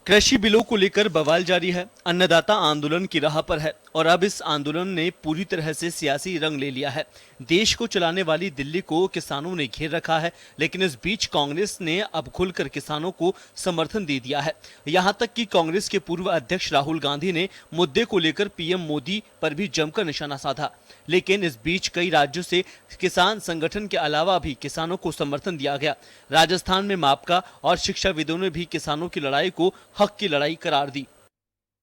कृषि बिलों को लेकर बवाल जारी है। अन्नदाता आंदोलन की राह पर है और अब इस आंदोलन ने पूरी तरह से सियासी रंग ले लिया है। देश को चलाने वाली दिल्ली को किसानों ने घेर रखा है, लेकिन इस बीच कांग्रेस ने अब खुलकर किसानों को समर्थन दे दिया है। यहां तक कि कांग्रेस के पूर्व अध्यक्ष राहुल गांधी ने मुद्दे को लेकर पीएम मोदी पर भी जमकर निशाना साधा। लेकिन इस बीच कई राज्यों से किसान संगठन के अलावा भी किसानों को समर्थन दिया गया। राजस्थान में मापका और शिक्षाविदों ने भी किसानों की लड़ाई को हक की लड़ाई करार दी।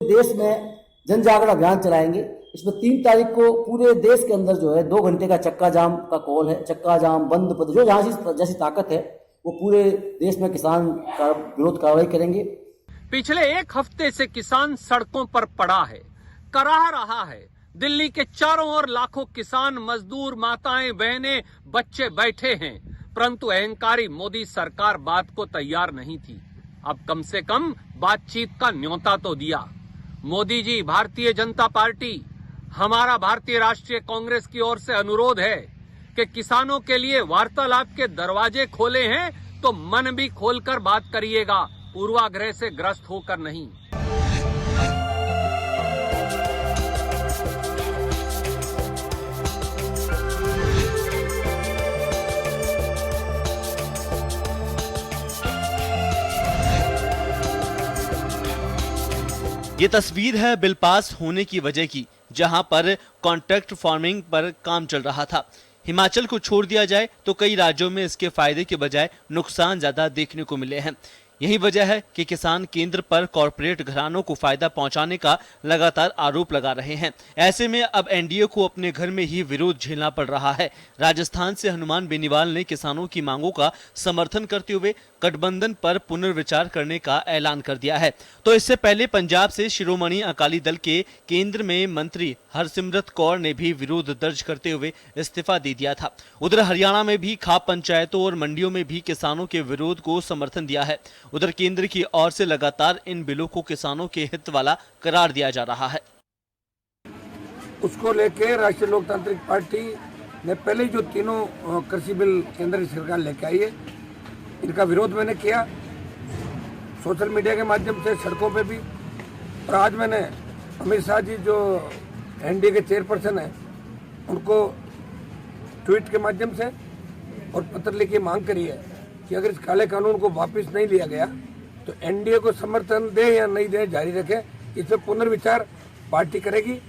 देश में जन जागरण अभियान चलाएंगे। इसमें 3 तारीख को पूरे देश के अंदर जो है 2 घंटे का चक्का जाम का कॉल है। चक्का जाम बंद पर जो जहां जैसी ताकत है वो पूरे देश में किसान का विरोध कार्रवाई करेंगे। पिछले एक हफ्ते से किसान सड़कों पर पड़ा है, कराह रहा है। दिल्ली के चारों ओर लाखों किसान, मजदूर, माताएं, बहनें, बच्चे बैठे हैं, परंतु अहंकारी मोदी सरकार बात को तैयार नहीं थी। अब कम से कम बातचीत का न्योता तो दिया। मोदी जी, भारतीय जनता पार्टी, हमारा भारतीय राष्ट्रीय कांग्रेस की ओर से अनुरोध है कि किसानों के लिए वार्तालाप के दरवाजे खोले हैं तो मन भी खोलकर बात करिएगा, पूर्वाग्रह से ग्रस्त होकर नहीं। ये तस्वीर है बिल पास होने की वजह की, जहां पर कॉन्ट्रैक्ट फार्मिंग पर काम चल रहा था। हिमाचल को छोड़ दिया जाए तो कई राज्यों में इसके फायदे के बजाय नुकसान ज्यादा देखने को मिले हैं। यही वजह है कि किसान केंद्र पर कॉरपोरेट घरानों को फायदा पहुंचाने का लगातार आरोप लगा रहे हैं। ऐसे में अब एनडीए को अपने घर में ही विरोध झेलना पड़ रहा है। राजस्थान से हनुमान बेनीवाल ने किसानों की मांगों का समर्थन करते हुए गठबंधन पर पुनर्विचार करने का ऐलान कर दिया है। तो इससे पहले पंजाब से शिरोमणि अकाली दल के केंद्र में मंत्री हरसिमरत कौर ने भी विरोध दर्ज करते हुए इस्तीफा दे दिया था। उधर हरियाणा में भी खाप पंचायतों और मंडियों में भी किसानों के विरोध को समर्थन दिया है। उधर केंद्र की ओर से लगातार इन बिलों को किसानों के हित वाला करार दिया जा रहा है। उसको लेके राष्ट्रीय लोकतांत्रिक पार्टी ने पहले जो तीनों कृषि बिल केंद्र की सरकार लेके आई है, इनका विरोध मैंने किया सोशल मीडिया के माध्यम से, सड़कों पे भी। और आज मैंने अमित शाह जी जो एनडीए के चेयरपर्सन हैं उनको ट्वीट के माध्यम से और पत्र लिखी मांग करी है कि अगर इस काले कानून को वापस नहीं लिया गया तो एनडीए को समर्थन दे या नहीं दे जारी रखे, इस पर पुनर्विचार पार्टी करेगी।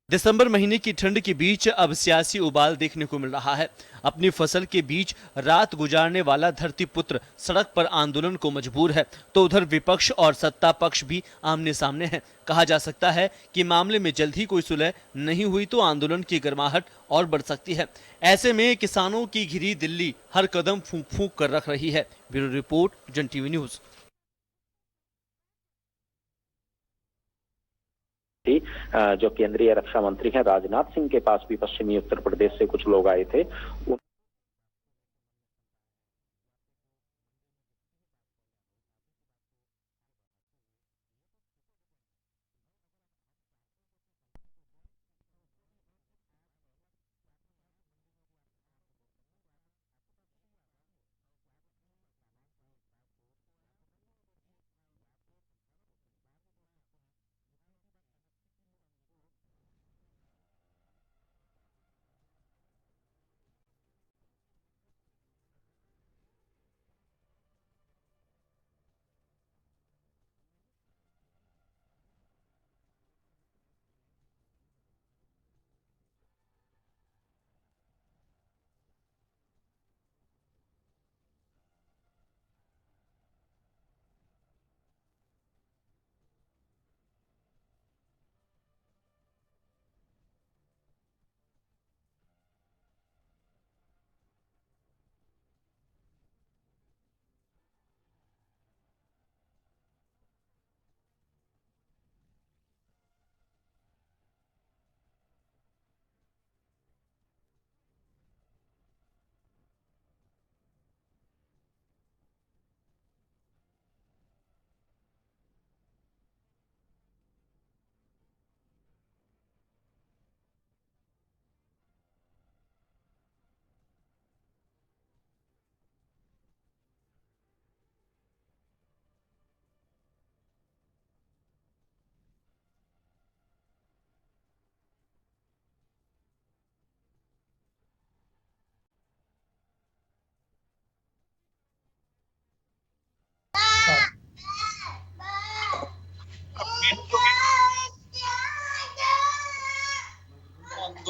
दिसंबर महीने की ठंड के बीच अब सियासी उबाल देखने को मिल रहा है। अपनी फसल के बीच रात गुजारने वाला धरती पुत्र सड़क पर आंदोलन को मजबूर है, तो उधर विपक्ष और सत्ता पक्ष भी आमने सामने है। कहा जा सकता है कि मामले में जल्द ही कोई सुलह नहीं हुई तो आंदोलन की गर्माहट और बढ़ सकती है। ऐसे में किसानों की घिरी दिल्ली हर कदम फूंक फूंक कर रख रही है। ब्यूरो रिपोर्ट, जन टीवी न्यूज। जो केंद्रीय रक्षा मंत्री हैं राजनाथ सिंह के पास भी पश्चिमी उत्तर प्रदेश से कुछ लोग आए थे।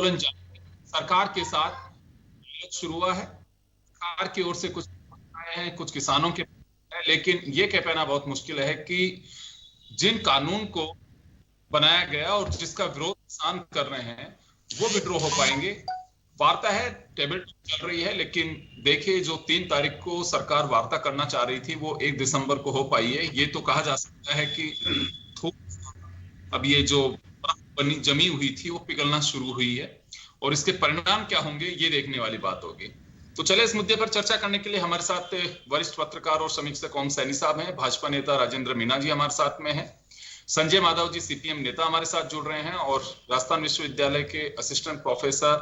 आंदोलन जारी है। सरकार के साथ शुरू हुआ है, सरकार की ओर से कुछ आए हैं, कुछ किसानों के, लेकिन ये कह पाना बहुत मुश्किल है कि जिन कानून को बनाया गया और जिसका विरोध किसान कर रहे हैं वो विड्रॉ हो पाएंगे। वार्ता है, टेबल चल रही है, लेकिन देखिए जो 3 तारीख को सरकार वार्ता करना चाह रही थी वो 1 दिसंबर को हो पाई है। ये तो कहा जा सकता है कि अब ये जो जमी हुई थी वो पिघलना शुरू हुई है और इसके परिणाम क्या होंगे ये देखने वाली बात होगी। तो चले इस मुद्दे पर चर्चा करने के लिए हमारे साथ वरिष्ठ पत्रकार और समीक्षक ओम सैनी साहब हैं, भाजपा नेता राजेंद्र मीना जी हमारे साथ में हैं, संजय माधव जी सीपीएम नेता हमारे साथ जुड़ रहे हैं और राजस्थान विश्वविद्यालय के assistant professor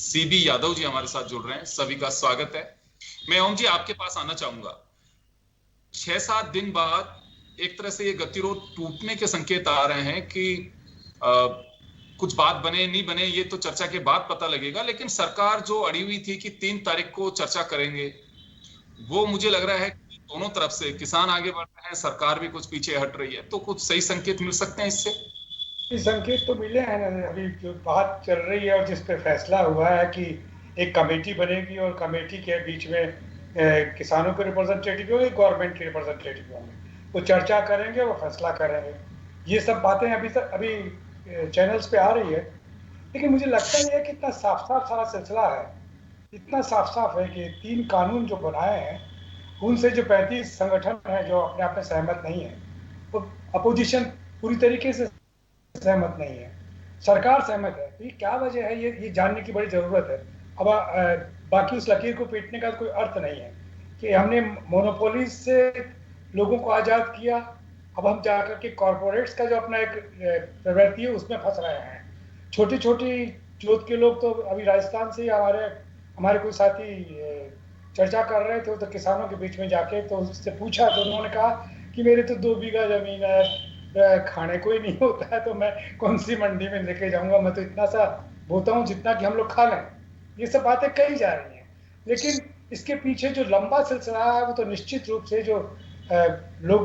CB Yadav ji हमारे साथ जुड़ रहे हैं। सभी का स्वागत है। मैं ओम जी आपके पास आना चाहूंगा। 6-7 दिन बाद एक तरह से ये गतिरोध टूटने के संकेत आ रहे हैं कि कुछ बात बने नहीं बने ये तो चर्चा के बाद पता लगेगा, लेकिन सरकार जो अड़ी हुई थी कि 3 तारीख को चर्चा करेंगे, वो मुझे लग रहा है कि दोनों तरफ से किसान आगे बढ़ रहे हैं, सरकार भी कुछ पीछे हट रही है। तो कुछ सही संकेत मिल सकते हैं इससे? संकेत तो मिले हैं ना। अभी जो बात चल रही है और जिस पे फैसला हुआ है कि एक कमेटी बनेगी और कमेटी के बीच में किसानों के रिप्रेजेंटेटिव होंगे, गवर्नमेंट के रिप्रेजेंटेटिव होंगे, वो चर्चा करेंगे, वो फैसला करेंगे। ये सब बातें अभी चैनल्स पे आ रही है, लेकिन मुझे लगता है कि इतना साफ साफ सारा सिलसिला है, इतना साफ साफ है कि 3 कानून जो बनाए हैं उनसे जो 35 संगठन हैं जो अपने आप में सहमत नहीं है, वो अपोजिशन पूरी तरीके से सहमत नहीं है, सरकार सहमत है। तो ये क्या वजह है ये जानने की बड़ी ज़रूरत है। अब बाकी उस लकीर को पीटने का कोई अर्थ नहीं है कि हमने मोनोपोली से लोगों को आज़ाद किया, अब हम जाकर के कॉरपोरेट्स का जो अपना एक प्रवृत्ति है उसमें फंस रहे हैं। छोटी छोटी जोत के लोग तो अभी राजस्थान से हमारे कोई साथी चर्चा कर रहे थे, तो किसानों के बीच में जाके तो उससे पूछा तो उन्होंने कहा कि मेरे तो 2 बीघा जमीन है, खाने को ही नहीं होता है, तो मैं कौन सी मंडी में लेके जाऊंगा, मैं तो इतना सा बोता हूँ जितना कि हम लोग खा लें। ये सब बातें कही जा रही हैं, लेकिन इसके पीछे जो लंबा सिलसिला है वो तो निश्चित रूप से जो लोग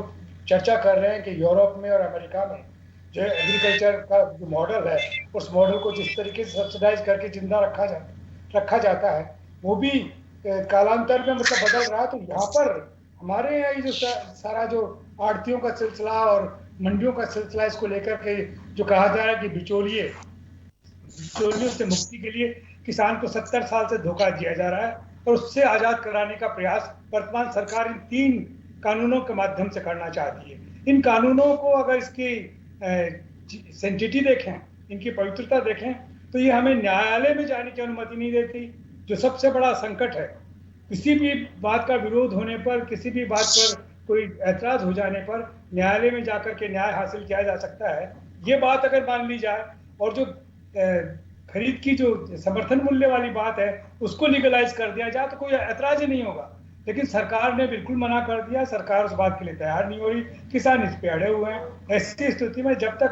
चर्चा कर रहे हैं कि यूरोप में और अमेरिका में जो एग्रीकल्चर का जो मॉडल है उस मॉडल को जिस तरीके से सब्सिडाइज करके जिंदा रखा जाता है वो भी कालांतर में मतलब बदल रहा है। तो यहाँ पर हमारे यहाँ ये जो सारा जो आड़तियों का सिलसिला और मंडियों का सिलसिला, इसको लेकर के जो कहा जा रहा है कि बिचौलियों से मुक्ति के लिए किसान को 70 साल से धोखा दिया जा रहा है और उससे आज़ाद कराने का प्रयास वर्तमान सरकार इन 3 कानूनों के माध्यम से करना चाहती है। इन कानूनों को अगर इसकी सेंटिटी देखें, इनकी पवित्रता देखें, तो ये हमें न्यायालय में जाने की अनुमति नहीं देती, जो सबसे बड़ा संकट है। किसी भी बात का विरोध होने पर, किसी भी बात पर कोई ऐतराज हो जाने पर न्यायालय में जाकर के न्याय हासिल किया जा सकता है। ये बात अगर मान ली जाए और जो खरीद की जो समर्थन मूल्य वाली बात है उसको लीगलाइज कर दिया जाए तो कोई ऐतराज ही नहीं होगा, लेकिन सरकार ने बिल्कुल मना कर दिया। सरकार उस बात के लिए तैयार नहीं हो रही, किसान इस पे अड़े हुए हैं। ऐसी स्थिति में जब तक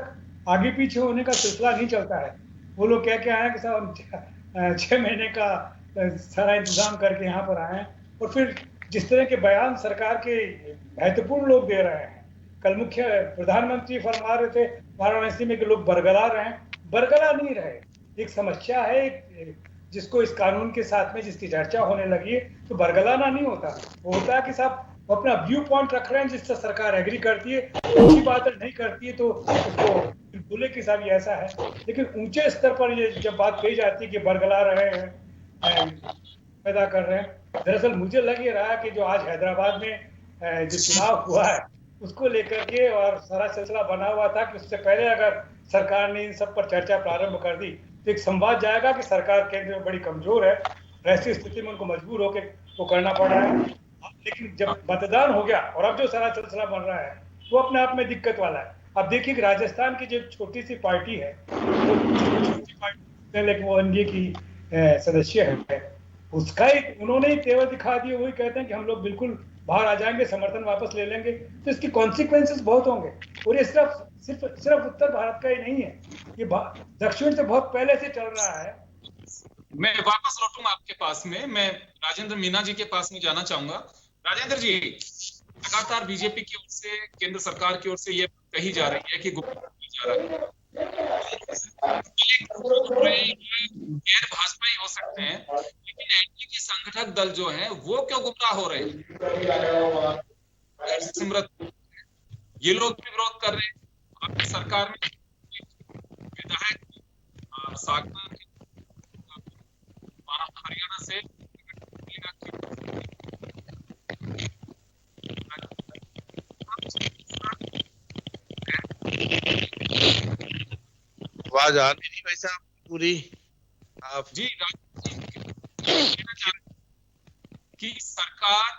आगे पीछे होने का सिलसिला नहीं चलता है, वो लोग कह के आए हैं कि साहब हम 6 महीने का सारा इंतजाम करके यहाँ पर आए हैं, और फिर जिस तरह के बयान सरकार के महत्वपूर्ण लोग दे रहे हैं। कल मुख्य प्रधानमंत्री फरमा रहे थे वाराणसी में कि लोग बरगला रहे हैं, बरगला नहीं रहे। एक समस्या है जिसको इस कानून के साथ में जिसकी चर्चा होने लगी है, तो बरगलाना नहीं होता, वो होता है कि साहब वो अपना व्यू पॉइंट रख रहे हैं जिससे सरकार एग्री करती है, अच्छी बात नहीं करती है तो उसको बोले कि साहब ये ऐसा है। लेकिन ऊंचे स्तर पर ये जब बात कही जाती है कि बरगला रहे हैं, पैदा कर रहे हैं, दरअसल मुझे लग ये रहा है कि जो आज हैदराबाद में जो चुनाव हुआ है उसको लेकर के और सारा सिलसिला बना हुआ था कि उससे पहले अगर सरकार ने इन सब पर चर्चा प्रारंभ कर दी तो एक संवाद जाएगा कि सरकार केंद्र में बड़ी कमजोर है, ऐसी स्थिति में उनको मजबूर होकर वो करना पड़ रहा है। लेकिन जब मतदान हो गया और अब जो सारा सिलसिला बन रहा है वो अपने आप में दिक्कत वाला है। अब देखिए कि राजस्थान की जो छोटी सी पार्टी है, लेकिन वो एनडीए की सदस्य है, उसका ही उन्होंने ही तेवर दिखा दिए। वही कहते हैं कि हम लोग बिल्कुल बाहर आ जाएंगे, समर्थन वापस ले लेंगे, तो इसके कॉन्सिक्वेंसेस बहुत होंगे। और ये सिर्फ उत्तर भारत का ही नहीं है, ये दक्षिण से बहुत पहले से चल रहा है। मैं वापस लौटूंगा आपके पास में, मैं राजेंद्र मीना जी के पास में जाना चाहूंगा। राजेंद्र जी, लगातार बीजेपी की ओर से, केंद्र सरकार की ओर से ये कही जा रही है कि गुप्त जा रहा है, गैर भाजपाई हो सकते हैं, लेकिन एनडीए के संगठक दल जो हैं वो क्यों गुमराह हो रहे हैं? सिमरत, ये लोग भी विरोध कर रहे हैं। आपकी सरकार में विधायक सागवान हरियाणा से आवाज आ नहीं रही भाई साहब पूरी आप जी कि सरकार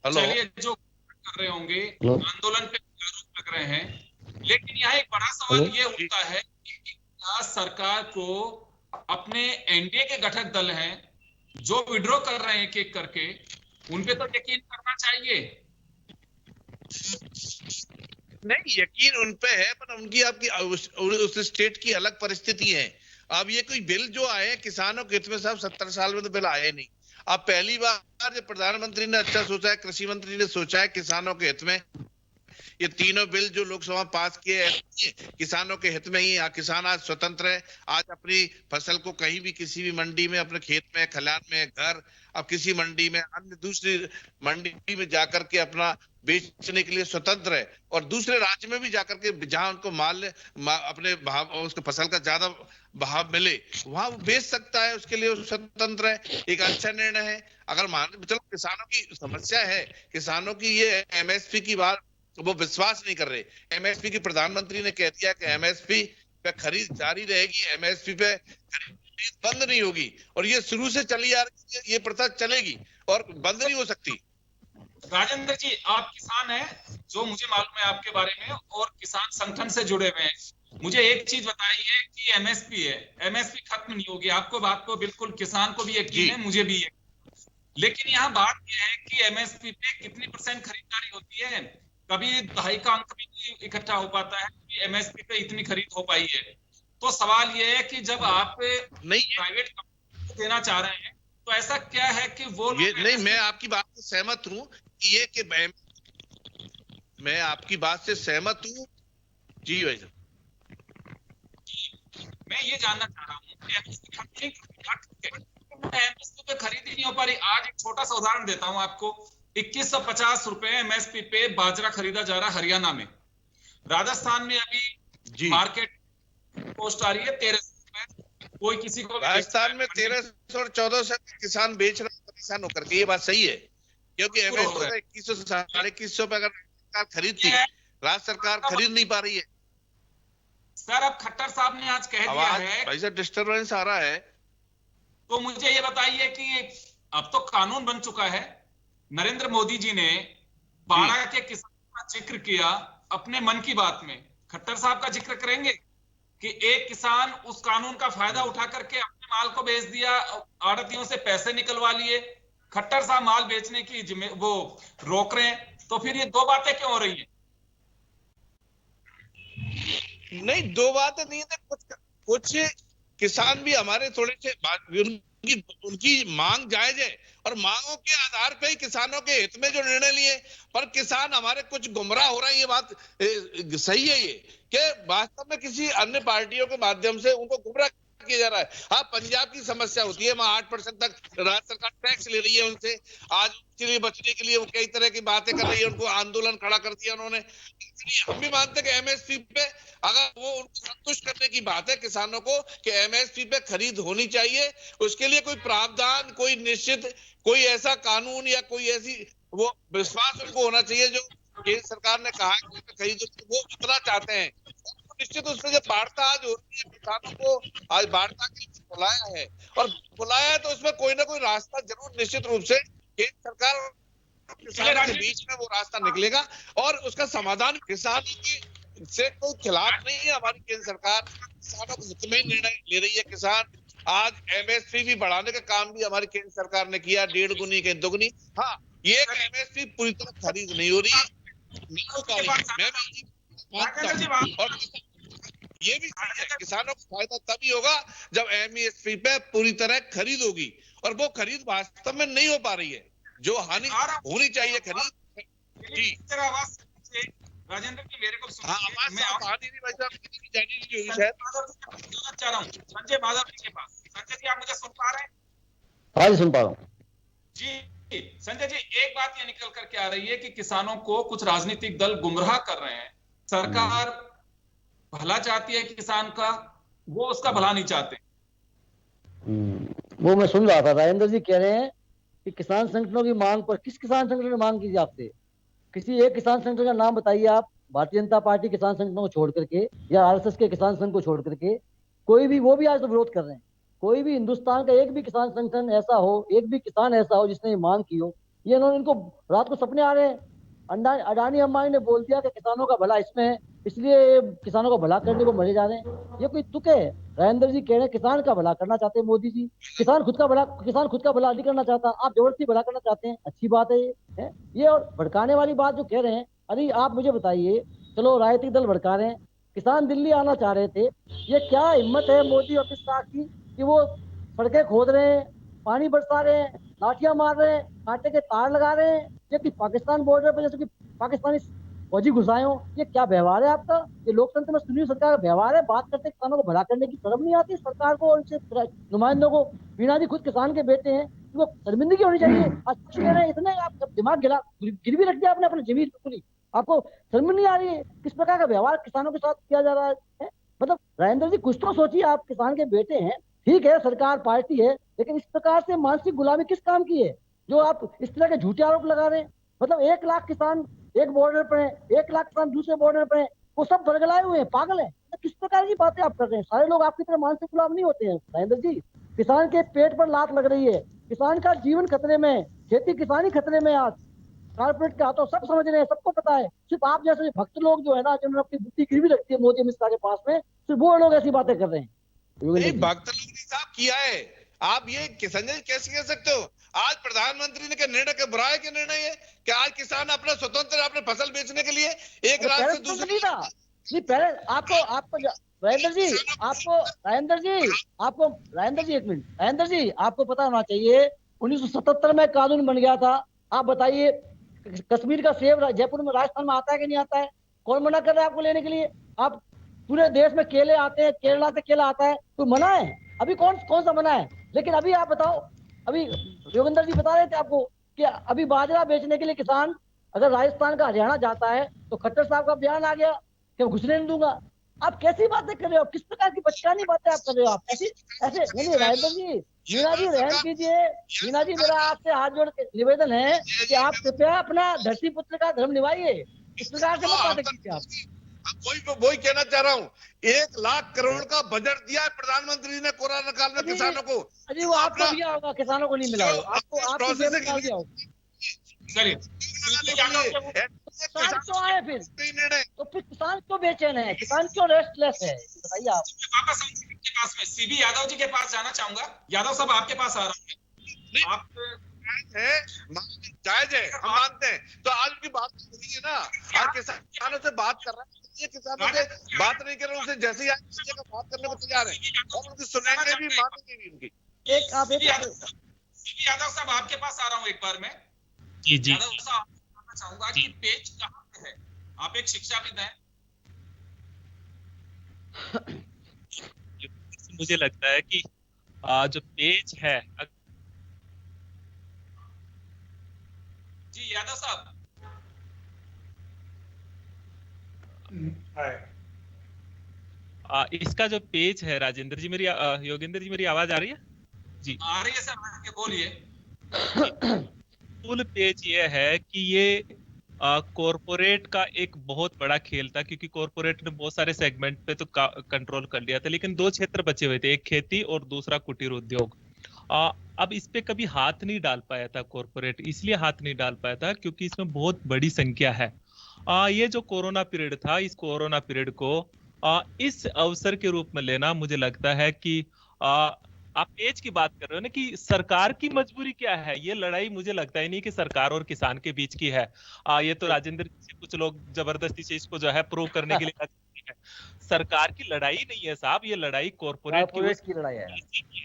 चलिए जो कर रहे होंगे आंदोलन पे आरोप लग रहे हैं, लेकिन यहाँ एक बड़ा सवाल ये उठता है कि क्या सरकार को अपने एनडीए के घटक दल हैं जो विड्रॉ कर रहे हैं एक एक करके, उन पे तो यकीन करना चाहिए। नहीं, यकीन उन पे है, पर उनकी आपकी उस स्टेट की अलग परिस्थिति है। अब ये कोई बिल जो आए किसानों के हित में, साहब 70 साल में तो बिल आए नहीं। अब पहली बार जब प्रधानमंत्री ने अच्छा सोचा है, कृषि मंत्री ने सोचा है किसानों के हित में, ये तीनों बिल जो लोकसभा पास किए हैं किसानों के हित में ही। किसान आज स्वतंत्र है, आज अपनी फसल को कहीं भी किसी भी मंडी में, अपने खेत में, खलिहान में, घर, अब किसी मंडी में, अन्य दूसरी मंडी में जाकर के अपना बेचने के लिए स्वतंत्र है, और दूसरे राज्य में भी जाकर के जहां उनको अपने भाव, उसके फसल का ज्यादा भाव मिले वहां वो बेच सकता है, उसके लिए वो स्वतंत्र है। एक अच्छा निर्णय है। अगर मान चलो किसानों की समस्या है, किसानों की ये एमएसपी की बात वो विश्वास नहीं कर रहे। एमएसपी की प्रधानमंत्री ने कह दिया कि एमएसपी पे खरीद जारी रहेगी, एमएसपी पे खरीद बंद नहीं होगी, और ये शुरू से चली आ रही है, ये प्रथा चलेगी और बंद नहीं हो सकती। राजेंद्र जी, आप किसान हैं, जो मुझे मालूम है आपके बारे में, और किसान संगठन से जुड़े हुए हैं। मुझे एक चीज बताइए कि एमएसपी है, एमएसपी खत्म नहीं होगी, आपको बात को बिल्कुल, किसान को भी यकीन है, मुझे भी यकीन, लेकिन यहाँ बात यह है कि एमएसपी पे कितनी % खरीदारी होती है? कभी 2.5 का अंक भी नहीं इकट्ठा हो पाता है कि एमएसपी पे इतनी खरीद हो पाई है। तो सवाल ये है कि जब आप प्राइवेट कंपनी को देना चाह रहे हैं, तो ऐसा क्या है कि वो ये नहीं, मैं आपकी बात से सहमत हूँ कि ये कि मैं आपकी बात से सहमत हूँ जी भाई साहब। मैं ये जानना चाह रहा हूँ कि एमएसपी पे खरीदी नहीं हो पा रही। आज एक छोटा सा उदाहरण देता हूँ आपको। 2150 रुपए एमएसपी पे बाजरा खरीदा जा रहा है हरियाणा में। राजस्थान में अभी मार्केट पोस्ट आ रही है 1300 रुपए। कोई किसी को राजस्थान में 1300 और 1400 किसान बेच रहा है परेशान होकर के। ये बात सही है, क्योंकि एमएसपी 2100 2150 पे अगर सरकार खरीदती, राज्य सरकार खरीद नहीं पा रही है। सर, अब खट्टर साहब ने आज कह दिया है, भाई साहब डिस्टर्बेंस आ रहा है, तो मुझे ये बताइए कि अब तो कानून बन चुका है। नरेंद्र मोदी जी ने 12 के किसानों का जिक्र किया अपने मन की बात में। खट्टर साहब का जिक्र करेंगे कि एक किसान उस कानून का फायदा उठा करके अपने माल को बेच दिया, आड़तियों से पैसे निकलवा लिए। खट्टर साहब माल बेचने की वो रोक रहे हैं, तो फिर ये दो बातें क्यों हो रही हैं? नहीं, दो बातें नहीं है। कुछ किसान भी हमारे थोड़े से उनकी मांग जायज है, और मांगों के आधार पे ही किसानों के हित में जो निर्णय लिए, पर किसान हमारे कुछ गुमराह हो रहे हैं। ये बात सही है ये कि वास्तव में किसी अन्य पार्टियों के माध्यम से उनको गुमराह किया जा रहा है। हाँ, पंजाब की समस्या होती है, वहां 8% तक राज्य सरकार टैक्स ले रही है उनसे। आज उसके लिए बचने के लिए वो कई तरह की बातें कर रही है, उनको आंदोलन खड़ा कर दिया उन्होंने। हम भी मानते हैं कि एमएसपी पे अगर वो उनको संतुष्ट करने की बात है किसानों को कि एमएसपी पे खरीद होनी चाहिए, उसके लिए कोई प्रावधान, कोई निश्चित, कोई ऐसा कानून या कोई ऐसी वो विश्वास उनको होना चाहिए जो केंद्र सरकार ने कहा है कि खरीद, वो उतना चाहते हैं। निश्चित उसमें जब वार्ता आज हो रही है, किसानों को आज वार्ता के लिए बुलाया है, और बुलाया है तो उसमें कोई ना कोई रास्ता जरूर निश्चित रूप से केंद्र सरकार और किसानों के बीच में वो रास्ता निकलेगा, और उसका समाधान किसान से कोई खिलाफ नहीं है। हमारी केंद्र सरकार किसानों के हित में निर्णय ले रही है। किसान आज एमएसपी भी बढ़ाने का काम भी हमारी केंद्र सरकार ने किया, 1.5 गुनी के दोगुनी। हाँ, ये एमएसपी पूरी तरह खरीद नहीं हो रही है, नहीं हो पा रही है। और ये भी सही है, किसानों को फायदा तभी होगा जब एमएसपी पे पूरी तरह खरीद होगी, और वो खरीद वास्तव में नहीं हो पा रही है जो हानि होनी चाहिए खरीद। जी, राजेंद्र जी मेरे को हाँ, सुनिए, आवाज मैं साफ आ नहीं रही भाई साहब, कितनी भी जानी नहीं होगी शायद। जाना चाह रहा हूँ संजय माधव जी के पास। संजय जी आप मुझे सुन पा रहे हैं? हाँ जी, सुन पा रहा हूँ। जी संजय जी, एक बात ये निकल करके आ रही है कि किसानों को कुछ राजनीतिक दल गुमराह कर रहे हैं। सरकार भला चाहती है किसान का, वो उसका भला नहीं चाहते। वो मैं सुन रहा था, राजेंद्र जी कह रहे हैं कि किसान संगठनों की मांग पर, किस किसान संगठन ने मांग की आपसे? किसी एक किसान संगठन का नाम बताइए आप, भारतीय जनता पार्टी किसान संगठनों को छोड़ करके या आरएसएस के किसान संघ को छोड़ करके। कोई भी, वो भी आज तो विरोध कर रहे हैं। कोई भी हिंदुस्तान का एक भी किसान संगठन ऐसा हो, एक भी किसान ऐसा हो जिसने ये मांग की हो। ये इन्होंने, इनको रात को सपने आ रहे हैं। अडानी अंबानी ने बोल दिया कि किसानों का भला इसमें है, इसलिए ये किसानों का भला करने को मरे जा रहे हैं। ये कोई तुक है? राजेंद्र जी कह रहे हैं किसान का भला करना चाहते हैं मोदी जी। किसान खुद का भला नहीं करना चाहता, आप जबरदस्ती भला करना चाहते हैं। अच्छी बात है ये, है ये। और भड़काने वाली बात जो कह रहे हैं, अरे आप मुझे बताइए, चलो राजनीतिक दल भड़का रहे हैं, किसान दिल्ली आना चाह रहे थे, ये क्या हिम्मत है मोदी और अमित शाह की कि वो सड़कें खोद रहे हैं, पानी बरसा रहे हैं, लाठियां मार रहे हैं, कांटे के तार लगा रहे हैं, जबकि पाकिस्तान बॉर्डर पर जैसे कि पाकिस्तानी फौजी घुसाए हो। ये क्या व्यवहार है आपका? ये लोकतंत्र में सुनी सरकार का व्यवहार है? बात करते किसानों को भला करने की शर्म नहीं आती सरकार को और उनसे नुमाइंदों को? वीणा जी खुद किसान के बेटे हैं, तो शर्मिंदगी होनी चाहिए। आज कुछ कह रहे हैं, इतने आप दिमाग गिरवी रख दिया आपने अपने जमीन बिल्कुल ही। आपको शर्म नहीं आ रही है किस प्रकार का व्यवहार किसानों के साथ किया जा रहा है? मतलब राजेंद्र जी कुछ तो सोचिए, आप किसान के बेटे हैं, ठीक है सरकार पार्टी है, लेकिन इस प्रकार से मानसिक गुलामी किस काम की है जो आप इस तरह के झूठे आरोप लगा रहे हैं? मतलब 1 लाख किसान एक बॉर्डर पर है, 1 लाख किसान दूसरे बॉर्डर पर है, वो सब बरगलाए हुए हैं, पागल है। तो किस प्रकार की बातें आप कर रहे हैं? सारे लोग आपकी तरह मानसिक गुलाम नहीं होते हैं राजेंद्र जी। किसान के पेट पर लात लग रही है, किसान का जीवन खतरे में, खेती किसानी खतरे में। आज कारपोरेट के हाथों सब समझ रहे हैं, सबको पता है। सिर्फ आप जैसे भक्त लोग जो है ना, जिन्होंने अपनी बुद्धि गिरवी रखती है मोदी अमित शाह के पास में, सिर्फ वो लोग ऐसी बातें कर रहे हैं। नहीं, भक्त लोग नहीं साहब किया है। आप ये संजय कैसे कह सकते हो? आज प्रधानमंत्री ने क्या निर्णय, क्या बुरा है कि निर्णय है कि आज किसान अपना स्वतंत्र अपने फसल बेचने के लिए एक राज्य से दूसरे नहीं, पहले आपको राजेंद्र जी, एक मिनट राजेंद्र जी, आपको पता होना चाहिए 1977 में कानून बन गया था। आप बताइए, कश्मीर का सेब जयपुर में, राजस्थान में आता है कि नहीं आता है? कौन मना कर रहा है आपको लेने के लिए? आप पूरे देश में केले आते हैं, केरला से केला आता है, तो मना है? अभी कौन सा मना है? लेकिन अभी आप बताओ, अभी योगेंद्र जी बता रहे थे आपको कि अभी बाजरा बेचने के लिए किसान अगर राजस्थान का हरियाणा जाता है तो खट्टर साहब का बयान आ गया कि मैं घुसने नहीं दूंगा। आप कैसी बातें कर रहे हो? किस प्रकार की बचकानी बातें आप कर रहे हो? आप ऐसे नहीं राजेंद्र जी, मीना जी रहम कीजिए। मीना जी, मेरा आपसे हाथ जोड़ के निवेदन है कि आप कृपया अपना धरती पुत्र का धर्म निभाइए, इस प्रकार से मत बातें कीजिए आप। वही कहना चाह रहा हूँ, 1 लाख करोड़ का बजट दिया है प्रधानमंत्री ने कोरोना काल में किसानों को। अजी वो आपको दिया होगा, किसानों को नहीं मिला होगा। आपको जेब में डाल दिया होगा। किसान क्यों आए फिर? तो फिर किसान क्यों बेचैन है? किसान क्यों रेस्टलेस है? बताइए आप। वापस के पास में सीबी यादव जी के पास जाना चाहूंगा। यादव साहब आपके पास आ रहा हूँ। आप है जायज है, हम मानते हैं, तो आज उनकी बात नहीं है ना। आज किसानों से बात कर रहा है, ये किसानों से बात नहीं कर रहे, उनसे जैसे ही बात करने को तैयार है और उनकी सुनेंगे भी, मानेंगे भी उनकी। यादव साहब आपके पास आ रहा हूँ एक बार मैं। जी यादव साहब जानना चाहूंगा कि पेच कहाँ पे है? आप एक शिक्षाविद हैं। मुझे लगता है कि जो पेज है, जी यादव साहब। इसका जो पेज है, राजेंद्र जी मेरी योगेंद्र जी मेरी आवाज आ रही है? जी आ रही है सर, बोलिए। मूल पेज ये है कि ये कॉरपोरेट का एक बहुत बड़ा खेल था, क्योंकि कॉरपोरेट ने बहुत सारे सेगमेंट पे तो कंट्रोल कर लिया था, लेकिन 2 क्षेत्र बचे हुए थे, एक खेती और दूसरा कुटीर उद्योग। अब इस पे कभी हाथ नहीं डाल पाया था कॉरपोरेट, इसलिए हाथ नहीं डाल पाया था क्योंकि इसमें बहुत बड़ी संख्या है। ये जो कोरोना पीरियड था, इस कोरोना पीरियड को इस अवसर के रूप में लेना, मुझे लगता है कि आप पेज की बात कर रहे हो ना कि सरकार की मजबूरी क्या है, ये लड़ाई मुझे लगता ही नहीं कि सरकार और किसान के बीच की है। ये तो राजेंद्र जी, कुछ लोग जबरदस्ती से इसको जो है प्रूव करने के लिए है। सरकार की लड़ाई नहीं है साहब, ये लड़ाई कॉर्पोरेट की लड़ाई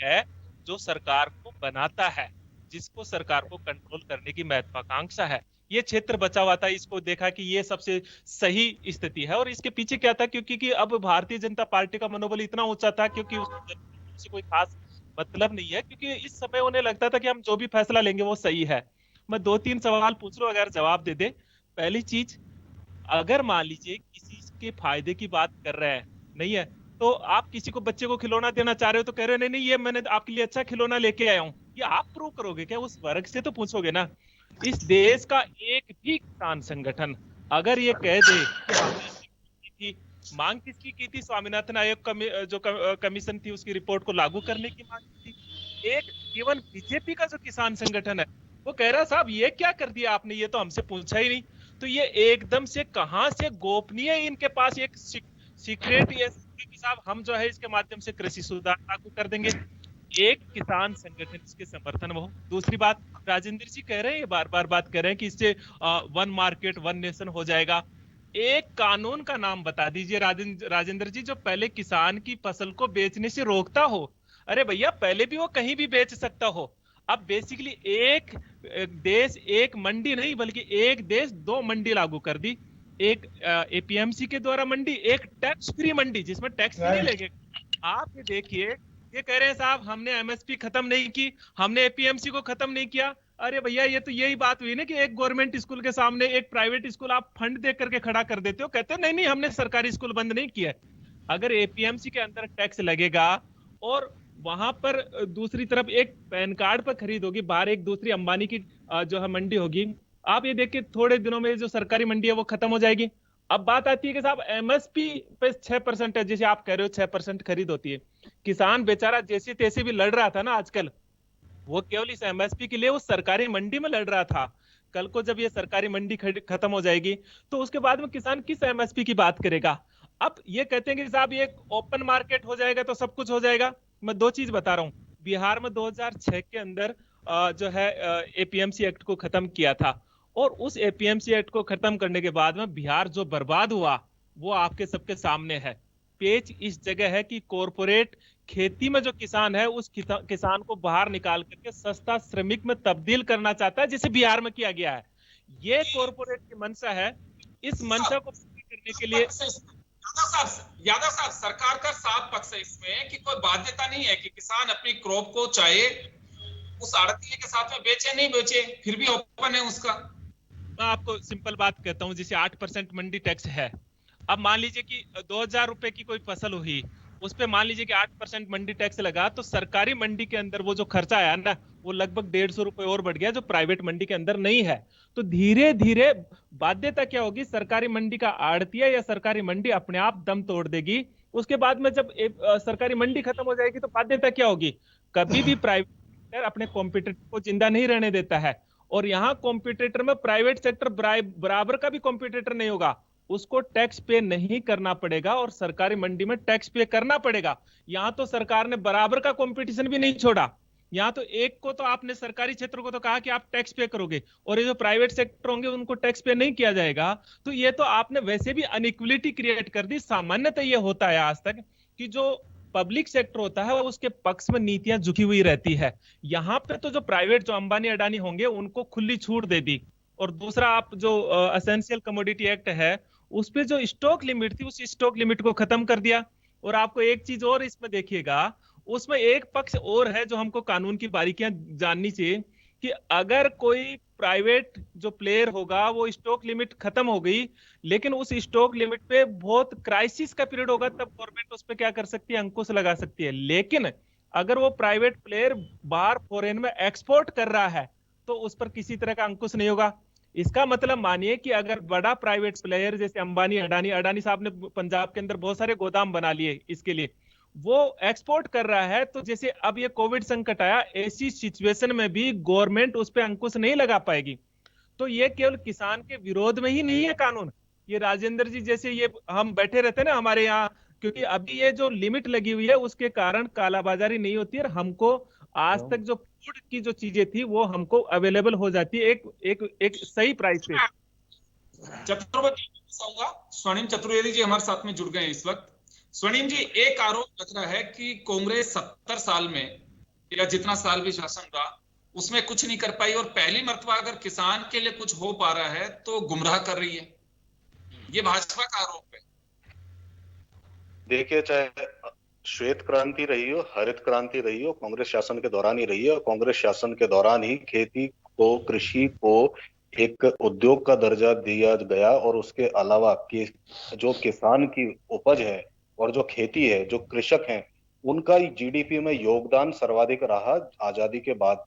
है, जो सरकार को बनाता है, जिसको सरकार को कंट्रोल करने की महत्वाकांक्षा है। ये क्षेत्र बचा हुआ था, इसको देखा कि ये सबसे सही स्थिति है। और इसके पीछे क्या था, क्योंकि अब भारतीय जनता पार्टी का मनोबल इतना ऊंचा था, क्योंकि उससे कोई खास मतलब नहीं है, क्योंकि इस समय उन्हें लगता था कि हम जो भी फैसला लेंगे वो सही है। मैं 2-3 सवाल पूछ रहा हूं, अगर जवाब दे दे। पहली चीज, अगर मान लीजिए किसी के फायदे की बात कर रहे हैं, नहीं है, तो आप किसी को बच्चे को खिलौना देना चाह रहे हो तो कह रहे हो नहीं नहीं ये मैंने आपके लिए अच्छा खिलौना लेके आया हूं, ये आप प्रूव करोगे क्या? उस वर्ग से तो पूछोगे ना। इस देश का एक भी किसान संगठन अगर ये कह दे कि हमने थी, मांग किसकी की थी? स्वामीनाथन आयोग जो कमीशन थी उसकी रिपोर्ट को लागू करने की मांग थी। एक इवन बीजेपी का जो किसान संगठन है वो कह रहा साहब ये क्या कर दिया आपने, ये तो हमसे पूछा ही नहीं। तो ये एकदम से कहां से गोपनीय इनके पास एक सीक्रेट ये कि साहब हम जो है इसके माध्यम से कृषि सुधार लागू कर देंगे। एक किसान संगठन इसके समर्थन में हो। दूसरी बात, राजेंद्र जी कह रहे हैं, ये बार बार बात कर रहे हैं कि इससे वन मार्केट वन नेशन हो जाएगा। एक कानून का नाम बता दीजिए राजेंद्र जी, जो पहले किसान की फसल को बेचने से रोकता हो। अरे भैया पहले भी वो कहीं भी बेच सकता हो, अब बेसिकली एक देश एक मंडी नहीं बल्कि एक देश दो मंडी लागू कर दी। एक एपीएमसी के द्वारा मंडी, एक टैक्स फ्री मंडी जिसमें टैक्स नहीं लगेगा। आप ये देखिए, ये कह रहे हैं साहब हमने एमएसपी खत्म नहीं की, हमने एपीएमसी को खत्म नहीं किया। अरे भैया ये तो यही बात हुई ना कि एक गवर्नमेंट स्कूल के सामने एक प्राइवेट स्कूल आप फंड दे करके खड़ा कर देते हो, कहते हो नहीं नहीं हमने सरकारी स्कूल बंद नहीं किया। अगर एपीएमसी के अंदर टैक्स लगेगा और वहां पर दूसरी तरफ एक पैन कार्ड पर खरीद होगी, बाहर एक दूसरी अंबानी की जो है मंडी होगी, आप ये देखिए थोड़े दिनों में जो सरकारी मंडी है वो खत्म हो जाएगी। अब बात आती है कि साहब एमएसपी पे 6% है, जैसे आप कह रहे हो 6% खरीद होती है। किसान बेचारा जैसे तैसे भी लड़ रहा था ना आजकल, वो केवल इस एमएसपी के लिए वो सरकारी मंडी में लड़ रहा था। कल को जब ये सरकारी मंडी खत्म हो जाएगी तो उसके बाद में किसान किस एमएसपी की बात करेगा? अब ये कहते हैं कि साहब ये ओपन मार्केट हो जाएगा तो सब कुछ हो जाएगा। मैं दो चीज बता रहा हूँ, बिहार में 2006 के अंदर जो है एपीएमसी एक्ट को खत्म किया था, और उस एपीएमसी एक्ट को खत्म करने के बाद में बिहार जो बर्बाद हुआ वो आपके सबके सामने है। पेच इस जगह है कि कॉरपोरेट खेती में जो किसान है उस किसान को बाहर निकाल करके सस्ता श्रमिक में तब्दील करना चाहता है, जिसे बिहार में किया गया है। ये कॉरपोरेट की मंशा है। इस मंशा को पूरी करने के लिए यादव साहब सरकार का साफ पक्ष है इसमें कि कोई बाध्यता नहीं है कि किसान अपनी क्रॉप को चाहे उस आड़तिये के साथ में बेचे नहीं बेचे, फिर भी ओपन है उसका। मैं आपको सिंपल बात कहता हूं, जैसे 8% मंडी टैक्स है। अब मान लीजिए कि 2000 रुपए की कोई फसल हुई, उस पे मान लीजिए कि 8% मंडी टैक्स लगा, तो सरकारी मंडी के अंदर वो जो खर्चा आया ना वो लगभग 150 रुपए और बढ़ गया, जो प्राइवेट मंडी के अंदर नहीं है। तो धीरे धीरे बाध्यता क्या होगी, सरकारी मंडी का आड़तिया या सरकारी मंडी अपने आप दम तोड़ देगी। उसके बाद में जब सरकारी मंडी खत्म हो जाएगी तो बाध्यता क्या होगी, कभी भी प्राइवेट अपने कॉम्पिटिटर को जिंदा नहीं रहने देता है। और यहाँ कॉम्पिटिटर में प्राइवेट सेक्टर बराबर का भी कॉम्पिटिटर नहीं होगा, उसको टैक्स पे नहीं करना पड़ेगा और सरकारी मंडी में टैक्स पे करना पड़ेगा। यहाँ तो सरकार ने बराबर का कंपटीशन भी नहीं छोड़ा, यहाँ तो एक को तो आपने सरकारी क्षेत्र को तो कहा कि आप टैक्स पे करोगे और ये जो प्राइवेट सेक्टर होंगे उनको टैक्स पे नहीं किया जाएगा। तो ये तो आपने वैसे भी अनइक्वलिटी क्रिएट कर दी। सामान्यतः ये होता है आज तक कि जो पब्लिक सेक्टर होता है उसके पक्ष में नीतियां झुकी हुई रहती है। यहाँ पे तो जो प्राइवेट जो अंबानी अडानी होंगे उनको खुली छूट दे दी। और दूसरा, आप जो एसेंशियल कमोडिटी एक्ट है उस पे जो स्टॉक लिमिट थी उस स्टॉक लिमिट को खत्म कर दिया। और आपको एक चीज और इसमें देखिएगा, उसमें एक पक्ष और है जो हमको कानून की बारीकियां जाननी चाहिए कि अगर कोई प्राइवेट जो प्लेयर होगा वो स्टॉक लिमिट खत्म हो गई लेकिन उस स्टॉक लिमिट पे बहुत क्राइसिस का पीरियड होगा, तब गवर्नमेंट उस पे क्या कर सकती है, अंकुश लगा सकती है। लेकिन अगर वो प्राइवेट प्लेयर बाहर फॉरेन में एक्सपोर्ट कर रहा है तो उस पर किसी तरह का अंकुश नहीं होगा। इसका मतलब मानिए कि अगर बड़ा प्राइवेट प्लेयर जैसे अंबानी अडानी साहब ने पंजाब के अंदर बहुत सारे गोदाम बना लिए इसके लिए, वो एक्सपोर्ट कर रहा है, तो जैसे अब ये कोविड संकट आया, ऐसी सिचुएशन में भी गवर्नमेंट उस पर अंकुश नहीं लगा पाएगी। तो ये केवल किसान के विरोध में ही नहीं है कानून। ये राजेंद्र जी जैसे ये हम बैठे रहते हैं ना हमारे यहाँ, क्योंकि अभी ये जो लिमिट लगी हुई है उसके कारण कालाबाजारी नहीं होती है और हमको आज तक जो फूड की जो चीजें थी वो हमको अवेलेबल हो जाती है एक सही प्राइस पे। चतुर्वेदी स्वर्णिम चतुर्वेदी जी हमारे साथ में जुड़ गए इस वक्त। स्वर्णिम जी, एक आरोप लग रहा है कि कांग्रेस 70 साल में या जितना साल भी शासन रहा उसमें कुछ नहीं कर पाई, और पहली मर्तबा अगर किसान के लिए कुछ हो पा रहा है तो गुमराह कर रही है। ये भाजपा का आरोप है। देखिए, चाहे श्वेत क्रांति रही हो, हरित क्रांति रही हो, कांग्रेस शासन के दौरान ही रही है, और कांग्रेस शासन के दौरान ही खेती को, कृषि को एक उद्योग का दर्जा दिया गया, और उसके अलावा कि जो किसान की उपज है और जो खेती है, जो कृषक हैं, उनका जीडीपी में योगदान सर्वाधिक रहा आजादी के बाद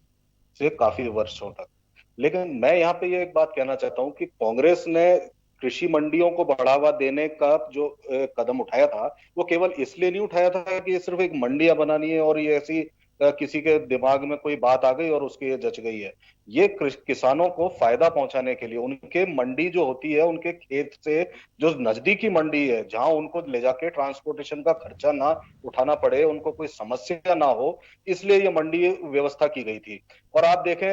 से काफी वर्षों तक। लेकिन मैं यहाँ पे ये एक बात कहना चाहता हूँ कि कांग्रेस ने कृषि मंडियों को बढ़ावा देने का जो कदम उठाया था, वो केवल इसलिए नहीं उठाया था कि सिर्फ एक मंडियां बनानी है और ये ऐसी किसी के दिमाग में कोई बात आ गई और उसकी ये जच गई है। ये किसानों को फायदा पहुंचाने के लिए, उनके मंडी जो होती है, उनके खेत से जो नजदीकी मंडी है, जहां उनको ले जाके ट्रांसपोर्टेशन का खर्चा ना उठाना पड़े, उनको कोई समस्या ना हो, इसलिए ये मंडी व्यवस्था की गई थी। और आप देखें,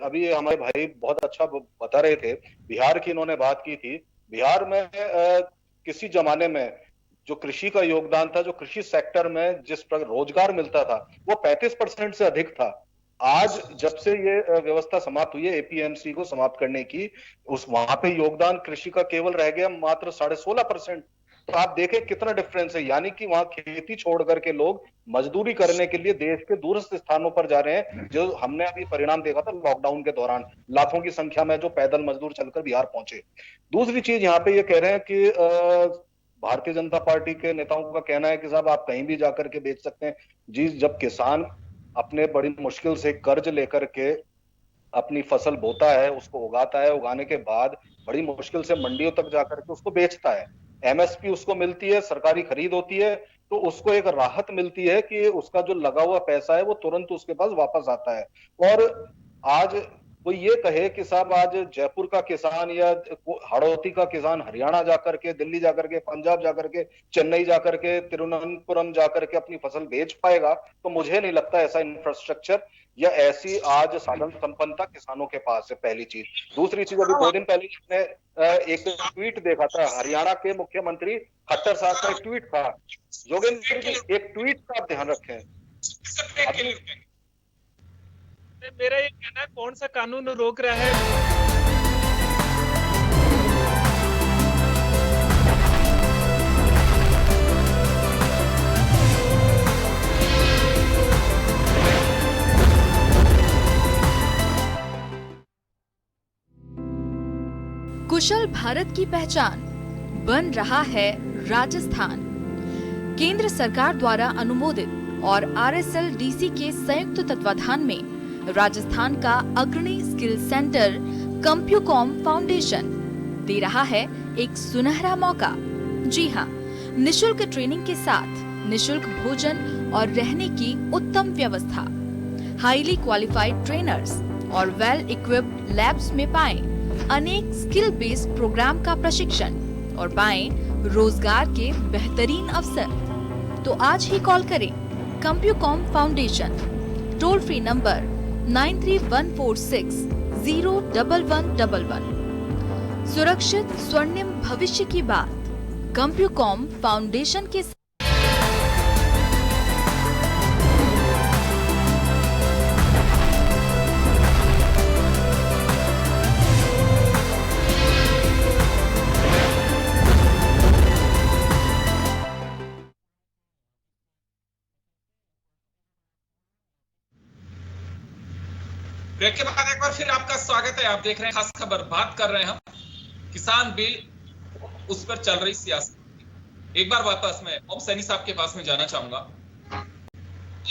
अभी हमारे भाई बहुत अच्छा बता रहे थे, बिहार की इन्होंने बात की थी। बिहार में किसी जमाने में जो कृषि का योगदान था, जो कृषि सेक्टर में जिस प्रकार रोजगार मिलता था, वो 35% से अधिक था। आज जब से ये व्यवस्था समाप्त हुई है एपीएमसी को समाप्त करने की, वहां पे योगदान कृषि का केवल रह गया मात्र 16.5%। तो आप देखें कितना डिफरेंस है, यानी कि वहां खेती छोड़ करके लोग मजदूरी करने के लिए देश के दूरस्थ स्थानों पर जा रहे हैं। जो हमने अभी परिणाम देखा था लॉकडाउन के दौरान, लाखों की संख्या में जो पैदल मजदूर चलकर बिहार पहुंचे। दूसरी चीज यहाँ पे ये कह रहे हैं कि भारतीय जनता पार्टी के नेताओं का कहना है कि साहब आप कहीं भी जाकर के बेच सकते हैं। जी, जब किसान अपने बड़ी मुश्किल से कर्ज लेकर के अपनी फसल बोता है, उसको उगाता है, उगाने के बाद बड़ी मुश्किल से मंडियों तक जाकर के उसको बेचता है, एमएसपी उसको मिलती है, सरकारी खरीद होती है, तो उसको एक राहत मिलती है कि उसका जो लगा हुआ पैसा है वो तुरंत उसके पास वापस आता है। और आज वो ये कहे कि साहब आज जयपुर का किसान या हड़ौती का किसान हरियाणा जाकर के, दिल्ली जाकर के, पंजाब जाकर के, चेन्नई जाकर के, तिरुवनंतपुरम जाकर के अपनी फसल बेच पाएगा, तो मुझे नहीं लगता ऐसा इंफ्रास्ट्रक्चर या ऐसी आज साधन संपन्नता किसानों के पास है, पहली चीज। दूसरी चीज, अभी 2 दिन पहले मैंने एक ट्वीट देखा था, हरियाणा के मुख्यमंत्री खट्टर साहब का एक ट्वीट था। योगेंद्र जी, एक ट्वीट का आप ध्यान रखें। मेरा ये कहना है, कौन सा कानून रोक रहा है? कुशल भारत की पहचान बन रहा है राजस्थान। केंद्र सरकार द्वारा अनुमोदित और आरएसएल-डीसी के संयुक्त तत्वाधान में राजस्थान का अग्रणी स्किल सेंटर कंप्यूकॉम फाउंडेशन दे रहा है एक सुनहरा मौका। जी हां, निशुल्क ट्रेनिंग के साथ निशुल्क भोजन और रहने की उत्तम व्यवस्था, हाईली क्वालिफाइड ट्रेनर्स और वेल इक्विप्ड लैब्स में पाएं अनेक स्किल बेस्ड प्रोग्राम का प्रशिक्षण और पाएं रोजगार के बेहतरीन अवसर। तो आज ही कॉल करें कंप्यूकॉम फाउंडेशन, टोल फ्री नंबर 9314601111। सुरक्षित स्वर्णिम भविष्य की बात कंप्यूकॉम फाउंडेशन के ब्रेक के बाद एक बार फिर आपका स्वागत है। आप देख रहे हैं खास खबर, बात कर रहे हैं हम किसान बिल, उस पर चल रही सियासत। एक बार वापस मैं ओम सैनी साहब के पास में जाना चाहूंगा।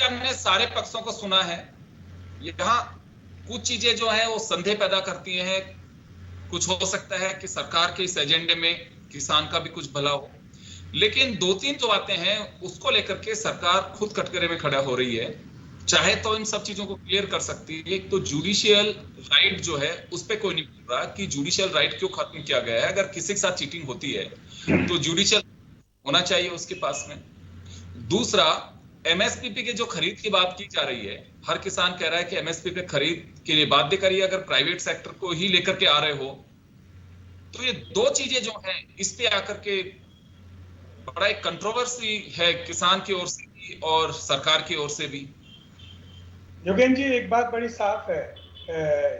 हमने सारे पक्षों को सुना है, यहाँ कुछ चीजें जो है वो संदेह पैदा करती हैं। कुछ हो सकता है कि सरकार के इस एजेंडे में किसान का भी कुछ भला हो, लेकिन 2-3 जो बातें हैं उसको लेकर के सरकार खुद कटघरे में खड़ा हो रही है। चाहे तो इन सब चीजों को क्लियर कर सकती है। एक तो जुडिशियल राइट जो है उस पर कोई नहीं बोल रहा कि जुडिशियल राइट क्यों खत्म किया गया है। अगर किसी के साथ चीटिंग होती है तो जुडिशियल होना चाहिए उसके पास में। दूसरा, एमएसपी की जो खरीद की बात की जा रही है, हर किसान कह रहा है कि एमएसपी पे खरीद के लिए बाध्य करिए। अगर प्राइवेट सेक्टर को ही लेकर के आ रहे हो तो ये 2 चीजें जो है इस पे आकर के बड़ा एक कंट्रोवर्सी है किसान की ओर से भी और सरकार की ओर से भी। योगेंद्र जी, एक बात बड़ी साफ है,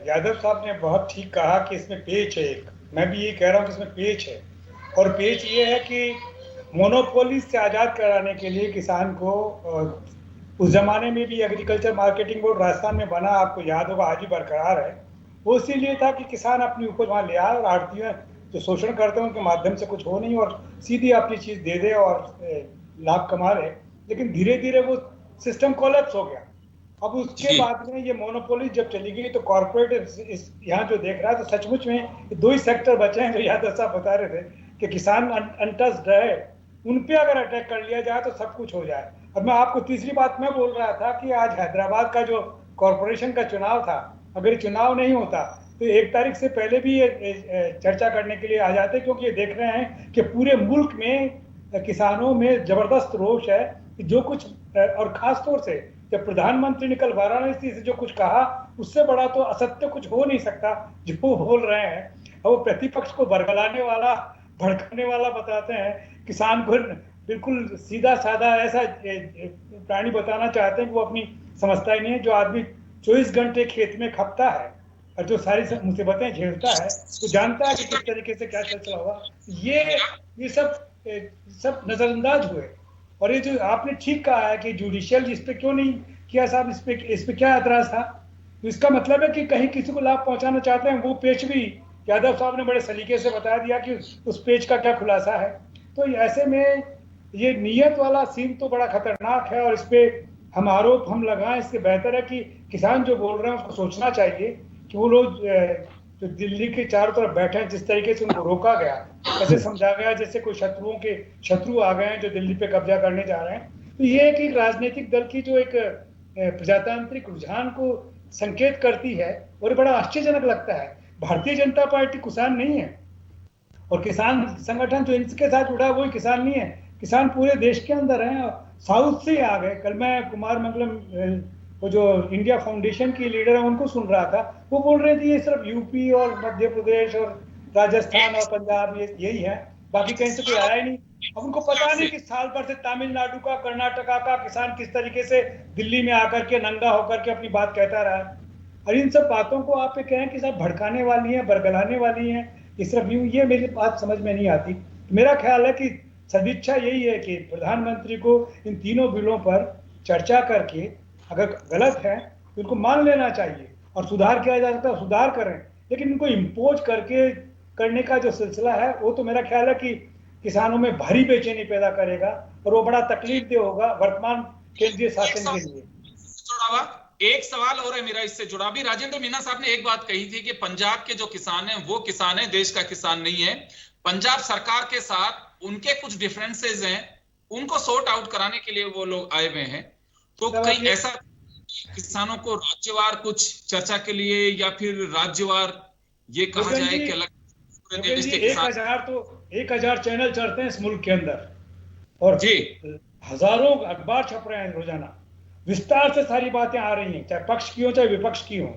यादव साहब ने बहुत ठीक कहा कि इसमें पेच है एक। मैं भी ये कह रहा हूँ कि इसमें पेच है, और पेच ये है कि मोनोपोली से आज़ाद कराने के लिए किसान को, उस जमाने में भी एग्रीकल्चर मार्केटिंग बोर्ड राजस्थान में बना, आपको याद होगा, आज भी बरकरार है। वो इसीलिए था कि किसान अपनी उपज वहाँ ले आए और आड़तियाँ जो शोषण करते हैं उनके माध्यम से कुछ हो नहीं और सीधी अपनी चीज़ दे दे और लाभ कमा ले। लेकिन धीरे धीरे वो सिस्टम कोलैप्स हो गया। अब उसके बाद में ये मोनोपोली जब चली गई तो कॉर्पोरेट यहाँ जो देख रहा है, तो सचमुच में दो ही सेक्टर बचे हैं जो यादव साहब बता रहे थे कि किसान अनटच्ड रहे, उन पे अगर अटैक कर लिया जाए तो सब कुछ हो जाए। अब मैं आपको तीसरी बात मैं बोल रहा था कि आज हैदराबाद का जो कॉर्पोरेशन का चुनाव था, अगर चुनाव नहीं होता तो 1 तारीख से पहले भी ये चर्चा करने के लिए आ जाते, क्योंकि ये देख रहे हैं कि पूरे मुल्क में किसानों में जबरदस्त रोष है कि जो कुछ, और खास तौर से जब प्रधानमंत्री ने कल वाराणसी से जो कुछ कहा, उससे बड़ा तो असत्य कुछ हो नहीं सकता जो वो बोल रहे हैं। और वो प्रतिपक्ष को बरगलाने वाला, भड़काने वाला बताते हैं, किसान को बिल्कुल सीधा साधा ऐसा प्राणी बताना चाहते हैं कि वो अपनी समझता ही नहीं है। जो आदमी 24 घंटे खेत में खपता है और जो सारी मुसीबतें झेलता है, वो जानता है कि किस तरीके से क्या चल रहा होगा। ये सब नजरअंदाज हुए। और ये जो आपने ठीक कहा है कि जुडिशियल इस पे क्यों नहीं किया साहब, इस पे क्या एतराज था, तो इसका मतलब है कि कहीं किसी को लाभ पहुंचाना चाहते हैं। वो पेच भी यादव साहब ने बड़े सलीके से बता दिया कि उस पेच का क्या खुलासा है। तो ऐसे में ये नीयत वाला सीन तो बड़ा खतरनाक है, और इस पे हम आरोप हम लगाएं, इससे बेहतर है कि किसान जो बोल रहे हैं उसको सोचना चाहिए कि वो लोग जो दिल्ली के चारों तरफ बैठे हैं, जिस तरीके से उनको रोका गया, कैसे समझा गया जैसे कोई शत्रु आ गए हैं जो दिल्ली पे कब्जा करने जा रहे हैं। तो ये एक राजनीतिक दल की जो एक प्रजातांत्रिक रुझान को संकेत करती है, और बड़ा आश्चर्यजनक लगता है। भारतीय जनता पार्टी किसान नहीं है, और किसान संगठन जो इनके साथ जुड़ा वही किसान नहीं है। किसान पूरे देश के अंदर हैं, साउथ से आ गए। कल मैं कुमार मंगलम, वो जो इंडिया फाउंडेशन की लीडर है, उनको सुन रहा था, वो बोल रहे थे ये सिर्फ यूपी और मध्य प्रदेश और राजस्थान और पंजाब यही है, बाकी कहीं से कोई आया ही नहीं। अब उनको पता नहीं कि साल भर से तमिलनाडु का, कर्नाटका का किसान किस तरीके से दिल्ली में आकर के नंगा होकर के अपनी बात कहता रहा। और इन सब बातों को आप ये कहें कि सब भड़काने वाली है, बरगलाने वाली है, ये सिर्फ यूं, ये मेरी बात समझ में नहीं आती। मेरा ख्याल है कि सदिच्छा यही है कि प्रधानमंत्री को इन तीनों बिलों पर चर्चा करके अगर गलत है तो उनको मान लेना चाहिए, और सुधार किया जा सकता है सुधार करें, लेकिन इनको इम्पोज करने का जो सिलसिला है वो तो मेरा ख्याल है कि किसानों में भारी बेचैनी पैदा करेगा, और वो बड़ा तकलीफदेह होगा वर्तमान केंद्रीय शासन के लिए। एक सवाल और है मेरा इससे जुड़ा भी। राजेंद्र मीना साहब ने एक बात कही थी कि पंजाब के जो किसान हैं वो किसान है, देश का किसान नहीं है। पंजाब सरकार के साथ उनके कुछ डिफरेंसेस हैं, उनको सॉर्ट आउट कराने के लिए वो लोग आए हुए हैं। तो कहीं ऐसा किसानों को राज्यवार कुछ चर्चा के लिए, या फिर राज्यवार ये कहा जाए कि अलग देश के किसान, 1000 चैनल चलते हैं इस मुल्क के अंदर, और जी हजारों अखबार छप रहे हैं रोजाना, विस्तार से सारी बातें आ रही हैं, चाहे पक्ष की हो चाहे विपक्ष की हो।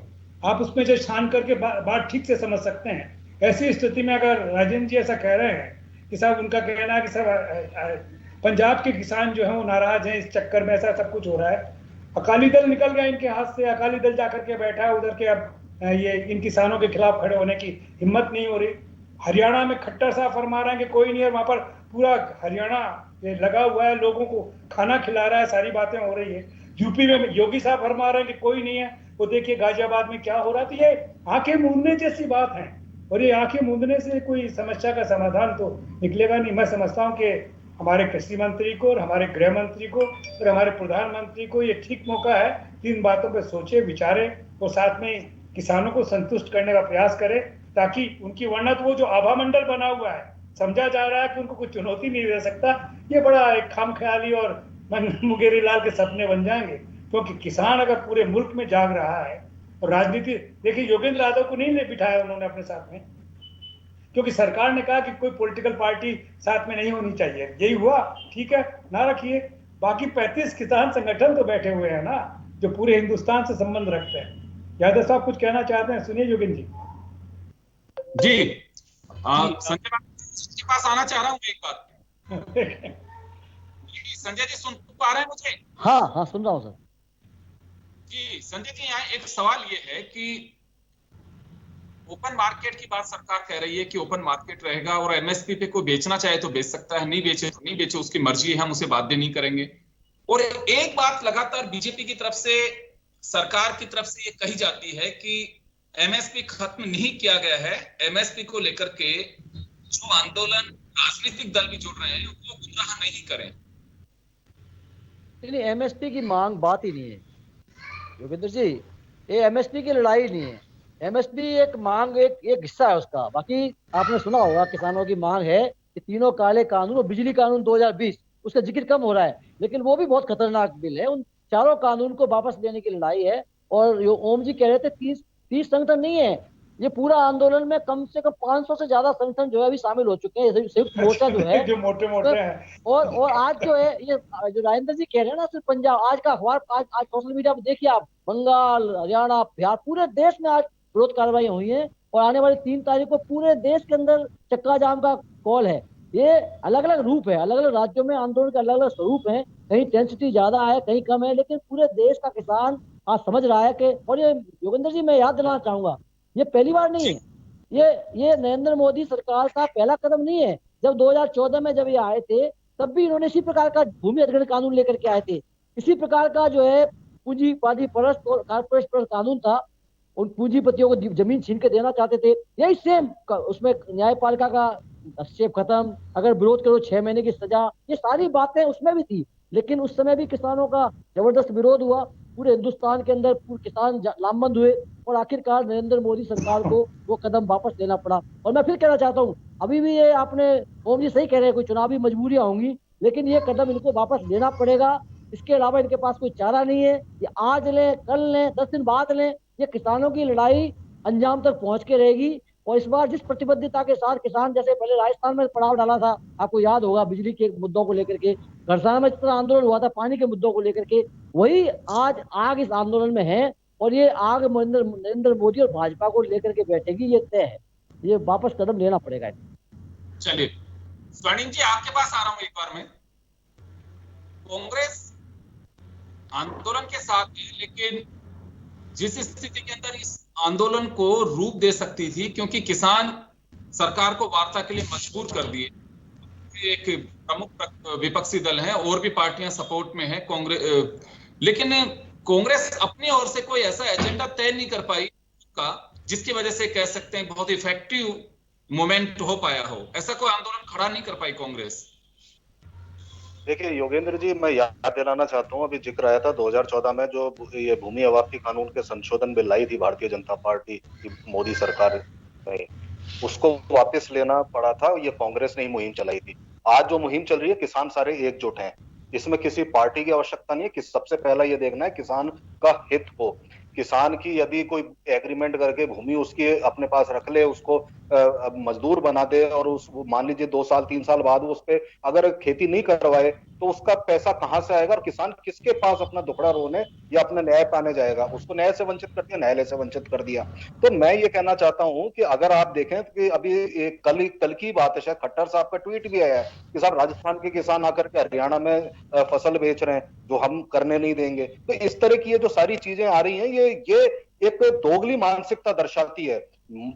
आप उसमें जो छान करके बात ठीक से समझ सकते हैं। ऐसी स्थिति में अगर राजेंद्र जी ऐसा कह रहे हैं कि साहब, उनका कहना है कि साहब पंजाब के किसान जो है वो नाराज हैं, इस चक्कर में ऐसा सब कुछ हो रहा है। अकाली दल निकल गया इनके हाथ से, अकाली दल जाकर के बैठा है उधर के, अब ये इन किसानों के खिलाफ खड़े होने की हिम्मत नहीं हो रही। हरियाणा में खट्टर साहब फरमा रहे हैं कि कोई नहीं है, वहां पर पूरा हरियाणा लगा हुआ है, लोगों को खाना खिला रहा है, सारी बातें हो रही है। यूपी में योगी साहब फरमा रहे हैं कि कोई नहीं है, वो देखिए गाजियाबाद में क्या हो रहा है। तो ये आंखें मूंदने जैसी बात है, और ये आंखें मूंदने से कोई समस्या का समाधान तो निकलेगा नहीं। मैं समझता हूँ कि हमारे कृषि मंत्री को और हमारे गृह मंत्री को और हमारे प्रधानमंत्री को ये ठीक मौका है कि इन बातों पर सोचे विचारे, और साथ में किसानों को संतुष्ट करने का प्रयास करें, ताकि उनकी, वरना तो वो जो आभा मंडल बना हुआ है, समझा जा रहा है कि उनको कुछ चुनौती नहीं दे सकता, ये बड़ा एक खामख्याली और मुंगेरी लाल के सपने बन जाएंगे। क्योंकि किसान अगर पूरे मुल्क में जाग रहा है, और राजनीति देखिए, योगेंद्र यादव को नहीं बिठाया उन्होंने अपने साथ में, क्योंकि सरकार ने कहा कि कोई पॉलिटिकल पार्टी साथ में नहीं होनी चाहिए। यही हुआ, ठीक है, ना रखिए। बाकी 35 किसान संगठन तो बैठे हुए हैं ना, जो पूरे हिंदुस्तान से संबंध रखते हैं। यादव साहब कुछ कहना चाहते हैं, सुनिए योगेंद्र जी। संजय के पास आना चाह रहा हूँ एक बात। संजय जी सुन पा रहे हैं मुझे? हाँ सुन रहा हूँ सर। जी संजय जी, यहाँ एक सवाल ये है कि ओपन मार्केट की बात सरकार कह रही है कि ओपन मार्केट रहेगा और एमएसपी पे कोई बेचना चाहे तो बेच सकता है, नहीं बेचे तो नहीं बेचे, उसकी मर्जी है, हम उसे बाध्य नहीं करेंगे। और एक बात लगातार बीजेपी की तरफ से, सरकार की तरफ से ये कही जाती है कि एमएसपी खत्म नहीं किया गया है, एमएसपी को लेकर के जो आंदोलन राजनीतिक दल भी जुड़ रहे हैं वो गुमराह नहीं करें। नहीं, एमएसपी की मांग बात ही नहीं है योगेंद्र जी, ये एमएसपी की लड़ाई नहीं है। एमएसपी एक मांग, एक हिस्सा है उसका। बाकी आपने सुना होगा किसानों की मांग है कि तीनों काले कानून और बिजली कानून 2020, उसका जिक्र कम हो रहा है, लेकिन वो भी बहुत खतरनाक बिल है। उन चारों कानून को वापस लेने की लड़ाई है। और जो ओम जी कह रहे थे 30 संगठन नहीं है, ये पूरा आंदोलन में कम से कम 500 से ज्यादा संगठन जो है अभी शामिल हो चुके हैं। संयुक्त मोर्चा जो है जो मोटे मोटे हैं। और आज जो है ये जो राजेंद्र जी कह रहे हैं ना, सिर्फ पंजाब, आज का अखबार, आज सोशल मीडिया पर देखिए आप, बंगाल, हरियाणा, बिहार, पूरे देश में आज विरोध कार्रवाई हुई है। और आने वाली 3 तारीख को पूरे देश के अंदर चक्का जाम का कॉल है। ये अलग अलग रूप है, अलग अलग राज्यों में आंदोलन के अलग अलग स्वरूप है, कहीं इंटेंसिटी ज्यादा है, कहीं कम है, लेकिन पूरे देश का किसान आज समझ रहा है कि, और ये योगेंद्र जी मैं याद दिलाना चाहूंगा, ये पहली बार नहीं है, ये नरेंद्र मोदी सरकार का पहला कदम नहीं है। जब 2014 में जब ये आए थे तब भी इन्होंने इसी प्रकार का भूमि अधिग्रहण कानून लेकर के आए थे। इसी प्रकार का जो है पूंजीवादी परस्त और कारपोरेट परस्त कानून था, उन पूंजीपतियों को जमीन छीन के देना चाहते थे। यही सेम उसमें न्यायपालिका का हस्तक्षेप खत्म, अगर विरोध करो 6 महीने की सजा, ये सारी बातें उसमें भी थी। लेकिन उस समय भी किसानों का जबरदस्त विरोध हुआ, पूरे हिंदुस्तान के अंदर पूरे किसान लामबंद हुए और आखिरकार नरेंद्र मोदी सरकार को वो कदम वापस लेना पड़ा। और मैं फिर कहना चाहता हूँ, अभी भी ये आपने ओम जी सही कह रहे हैं, कोई चुनावी मजबूरियां होंगी, लेकिन ये कदम इनको वापस लेना पड़ेगा। इसके अलावा इनके पास कोई चारा नहीं है। ये आज लें, कल लें, 10 दिन बाद लें, ये किसानों की लड़ाई अंजाम तक पहुंच के रहेगी। और इस बार जिस प्रतिबद्धता के साथ किसान, जैसे पहले राजस्थान में पड़ाव डाला था, आपको याद होगा, बिजली के मुद्दों को लेकर के, खरसाना में जितना आंदोलन हुआ था पानी के मुद्दों को लेकर के, वही आज आग इस आंदोलन में है। और ये आग नरेंद्र मोदी और भाजपा को लेकर के बैठेगी, ये तय है। ये वापस कदम लेना पड़ेगा। चलिए स्वर्णिम जी, आपके पास आ रहा हूं एक बार में। कांग्रेस आंदोलन के साथ है, लेकिन जिस स्थिति के अंदर इस आंदोलन को रूप दे सकती थी, क्योंकि किसान सरकार को वार्ता के लिए मजबूर कर दिए, एक प्रमुख विपक्षी दल है, और भी पार्टियां सपोर्ट में है कांग्रेस, लेकिन कांग्रेस अपनी ओर से कोई ऐसा एजेंडा तय नहीं कर पाई का, जिसकी वजह से कह सकते हैं बहुत इफेक्टिव मूवमेंट हो पाया हो। ऐसा कोई आंदोलन खड़ा नहीं कर पाई कांग्रेस। देखिए योगेंद्र जी, मैं याद दिलाना चाहता हूँ, अभी जिक्र आया था 2014 में जो ये भूमि अवाप्ति कानून के संशोधन बिल लाई थी भारतीय जनता पार्टी की मोदी सरकार ने, उसको वापस लेना पड़ा था। ये कांग्रेस ने ही मुहिम चलाई थी। आज जो मुहिम चल रही है, किसान सारे एकजुट हैं, इसमें किसी पार्टी की आवश्यकता नहीं है। कि सबसे पहला ये देखना है किसान का हित हो। किसान की यदि कोई एग्रीमेंट करके भूमि उसकी अपने पास रख ले, उसको मजदूर बना दे, और उस मान लीजिए 2 साल 3 साल बाद उस पे अगर खेती नहीं करवाए, तो उसका पैसा कहां से आएगा और किसान किसके पास अपना दुखड़ा रोने या अपना न्याय पाने जाएगा? उसको न्याय से वंचित कर दिया, न्यायालय से वंचित कर दिया। तो मैं ये कहना चाहता हूं कि अगर आप देखें कि अभी कल की बात है, शायद खट्टर साहब का ट्वीट भी आया है कि साहब राजस्थान के किसान आकर के हरियाणा में फसल बेच रहे हैं, जो हम करने नहीं देंगे। तो इस तरह की ये जो सारी चीजें आ रही हैं, ये एक दोगली मानसिकता दर्शाती है।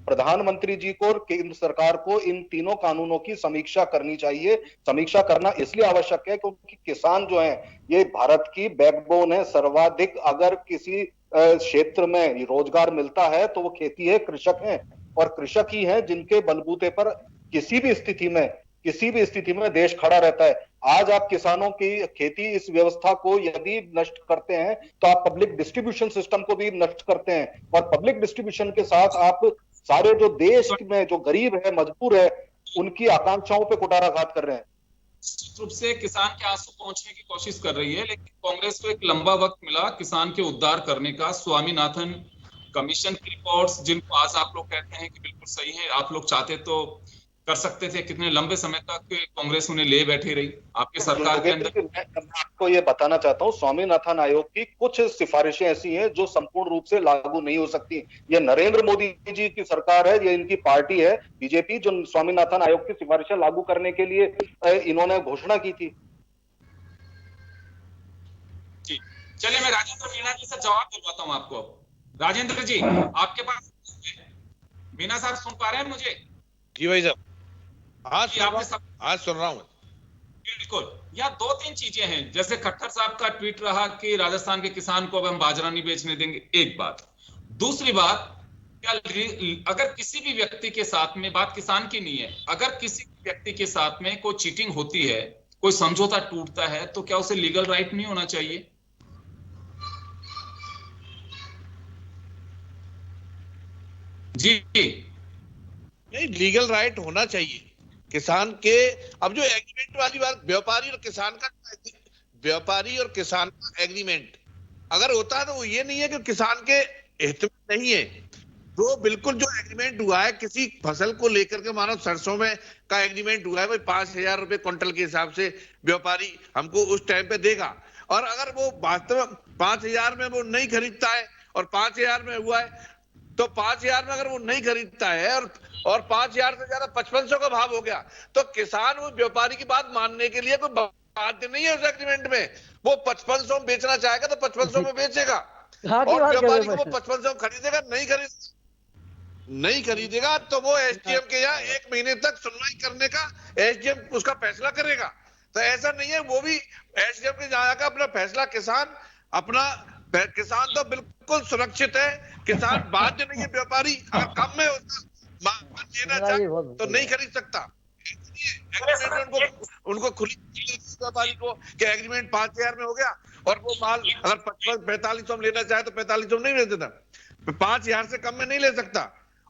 प्रधानमंत्री जी को और केंद्र सरकार को इन तीनों कानूनों की समीक्षा करनी चाहिए। समीक्षा करना इसलिए आवश्यक है क्योंकि किसान जो हैं, ये भारत की बैकबोन है। सर्वाधिक अगर किसी क्षेत्र में रोजगार मिलता है तो वो खेती है, कृषक हैं, और कृषक ही हैं जिनके बलबूते पर किसी भी स्थिति में देश खड़ा रहता है। आज आप किसानों की खेती इस व्यवस्था को यदि नष्ट करते हैं, तो आप पब्लिक डिस्ट्रीब्यूशन सिस्टम को भी नष्ट करते हैं, और पब्लिक डिस्ट्रीब्यूशन के साथ आप सारे जो देश में जो गरीब है, मजबूर है, उनकी आकांक्षाओं पे कुठाराघात कर रहे हैं। निश्चित रूप से किसान के आंसू पहुंचने की कोशिश कर रही है, लेकिन कांग्रेस को एक लंबा वक्त मिला किसान के उद्धार करने का। स्वामीनाथन कमीशन की रिपोर्ट्स, जिनको आज आप लोग कहते हैं कि बिल्कुल सही है, आप लोग चाहते तो कर सकते थे, कितने लंबे समय तक कांग्रेस उन्हें ले बैठी रही आपके सरकार के अंदर। मैं आपको ये बताना चाहता हूँ, स्वामीनाथन आयोग की कुछ सिफारिशें ऐसी हैं जो संपूर्ण रूप से लागू नहीं हो सकती। ये नरेंद्र मोदी जी की सरकार है, ये इनकी पार्टी है बीजेपी, जो स्वामीनाथन आयोग की सिफारिशें लागू करने के लिए इन्होंने घोषणा की थी। जी चलिए मैं राजेंद्र मीणा जी से जवाब दिलवाता हूं आपको। राजेंद्र जी आपके पास, मीणा साहब सुन पा रहे हैं मुझे? जी भाई साहब, आज सुन रहा हूँ। बिल्कुल, यहाँ 2-3 चीजें हैं। जैसे खट्टर साहब का ट्वीट रहा कि राजस्थान के किसान को अब हम बाजरा नहीं बेचने देंगे, एक बात। दूसरी बात, क्या अगर किसी भी व्यक्ति के साथ में, बात किसान की नहीं है, अगर किसी व्यक्ति के साथ में कोई चीटिंग होती है, कोई समझौता टूटता है, तो क्या उसे लीगल राइट नहीं होना चाहिए? जी नहीं, लीगल राइट होना चाहिए किसान के। अब जो एग्रीमेंट वाली बात, व्यापारी और किसान का एग्रीमेंट अगर होता है तो वो ये नहीं है कि किसान के हित में नहीं है। तो बिल्कुल जो एग्रीमेंट हुआ है किसी फसल को लेकर के, मानो सरसों में का एग्रीमेंट हुआ है भाई 5,000 रुपए क्विंटल के हिसाब से व्यापारी हमको उस टाइम पे देगा, और अगर वो वास्तव में 5,000 में वो नहीं खरीदता है और 5,000 में हुआ है, तो 5,000 में अगर वो नहीं खरीदता है और 5,000 से ज्यादा 5500 का भाव हो गया, तो किसान वो व्यापारी की बात मानने के लिए कोई बाध्य नहीं है उस एग्रीमेंट में। वो 5500 में बेचना चाहेगा तो 5500 में बेचेगा, और व्यापारी को वो 5500 खरीदेगा, नहीं खरीदेगा तो वो एसडीएम के यहाँ 1 महीने तक सुनवाई करने का एसडीएम उसका फैसला करेगा। तो ऐसा नहीं है, वो भी एसडीएम के जाएगा अपना फैसला। किसान तो बिल्कुल सुरक्षित है, किसान बाध्य नहीं है। व्यापारी अगर कम में लेना चाहे तो नहीं खरीद सकता। उनको खुली व्यापारी को कि एग्रीमेंट 5,000 में हो गया और वो माल अगर 4500 में लेना चाहे तो 4500 में नहीं ले देता, 5,000 से कम में नहीं ले सकता,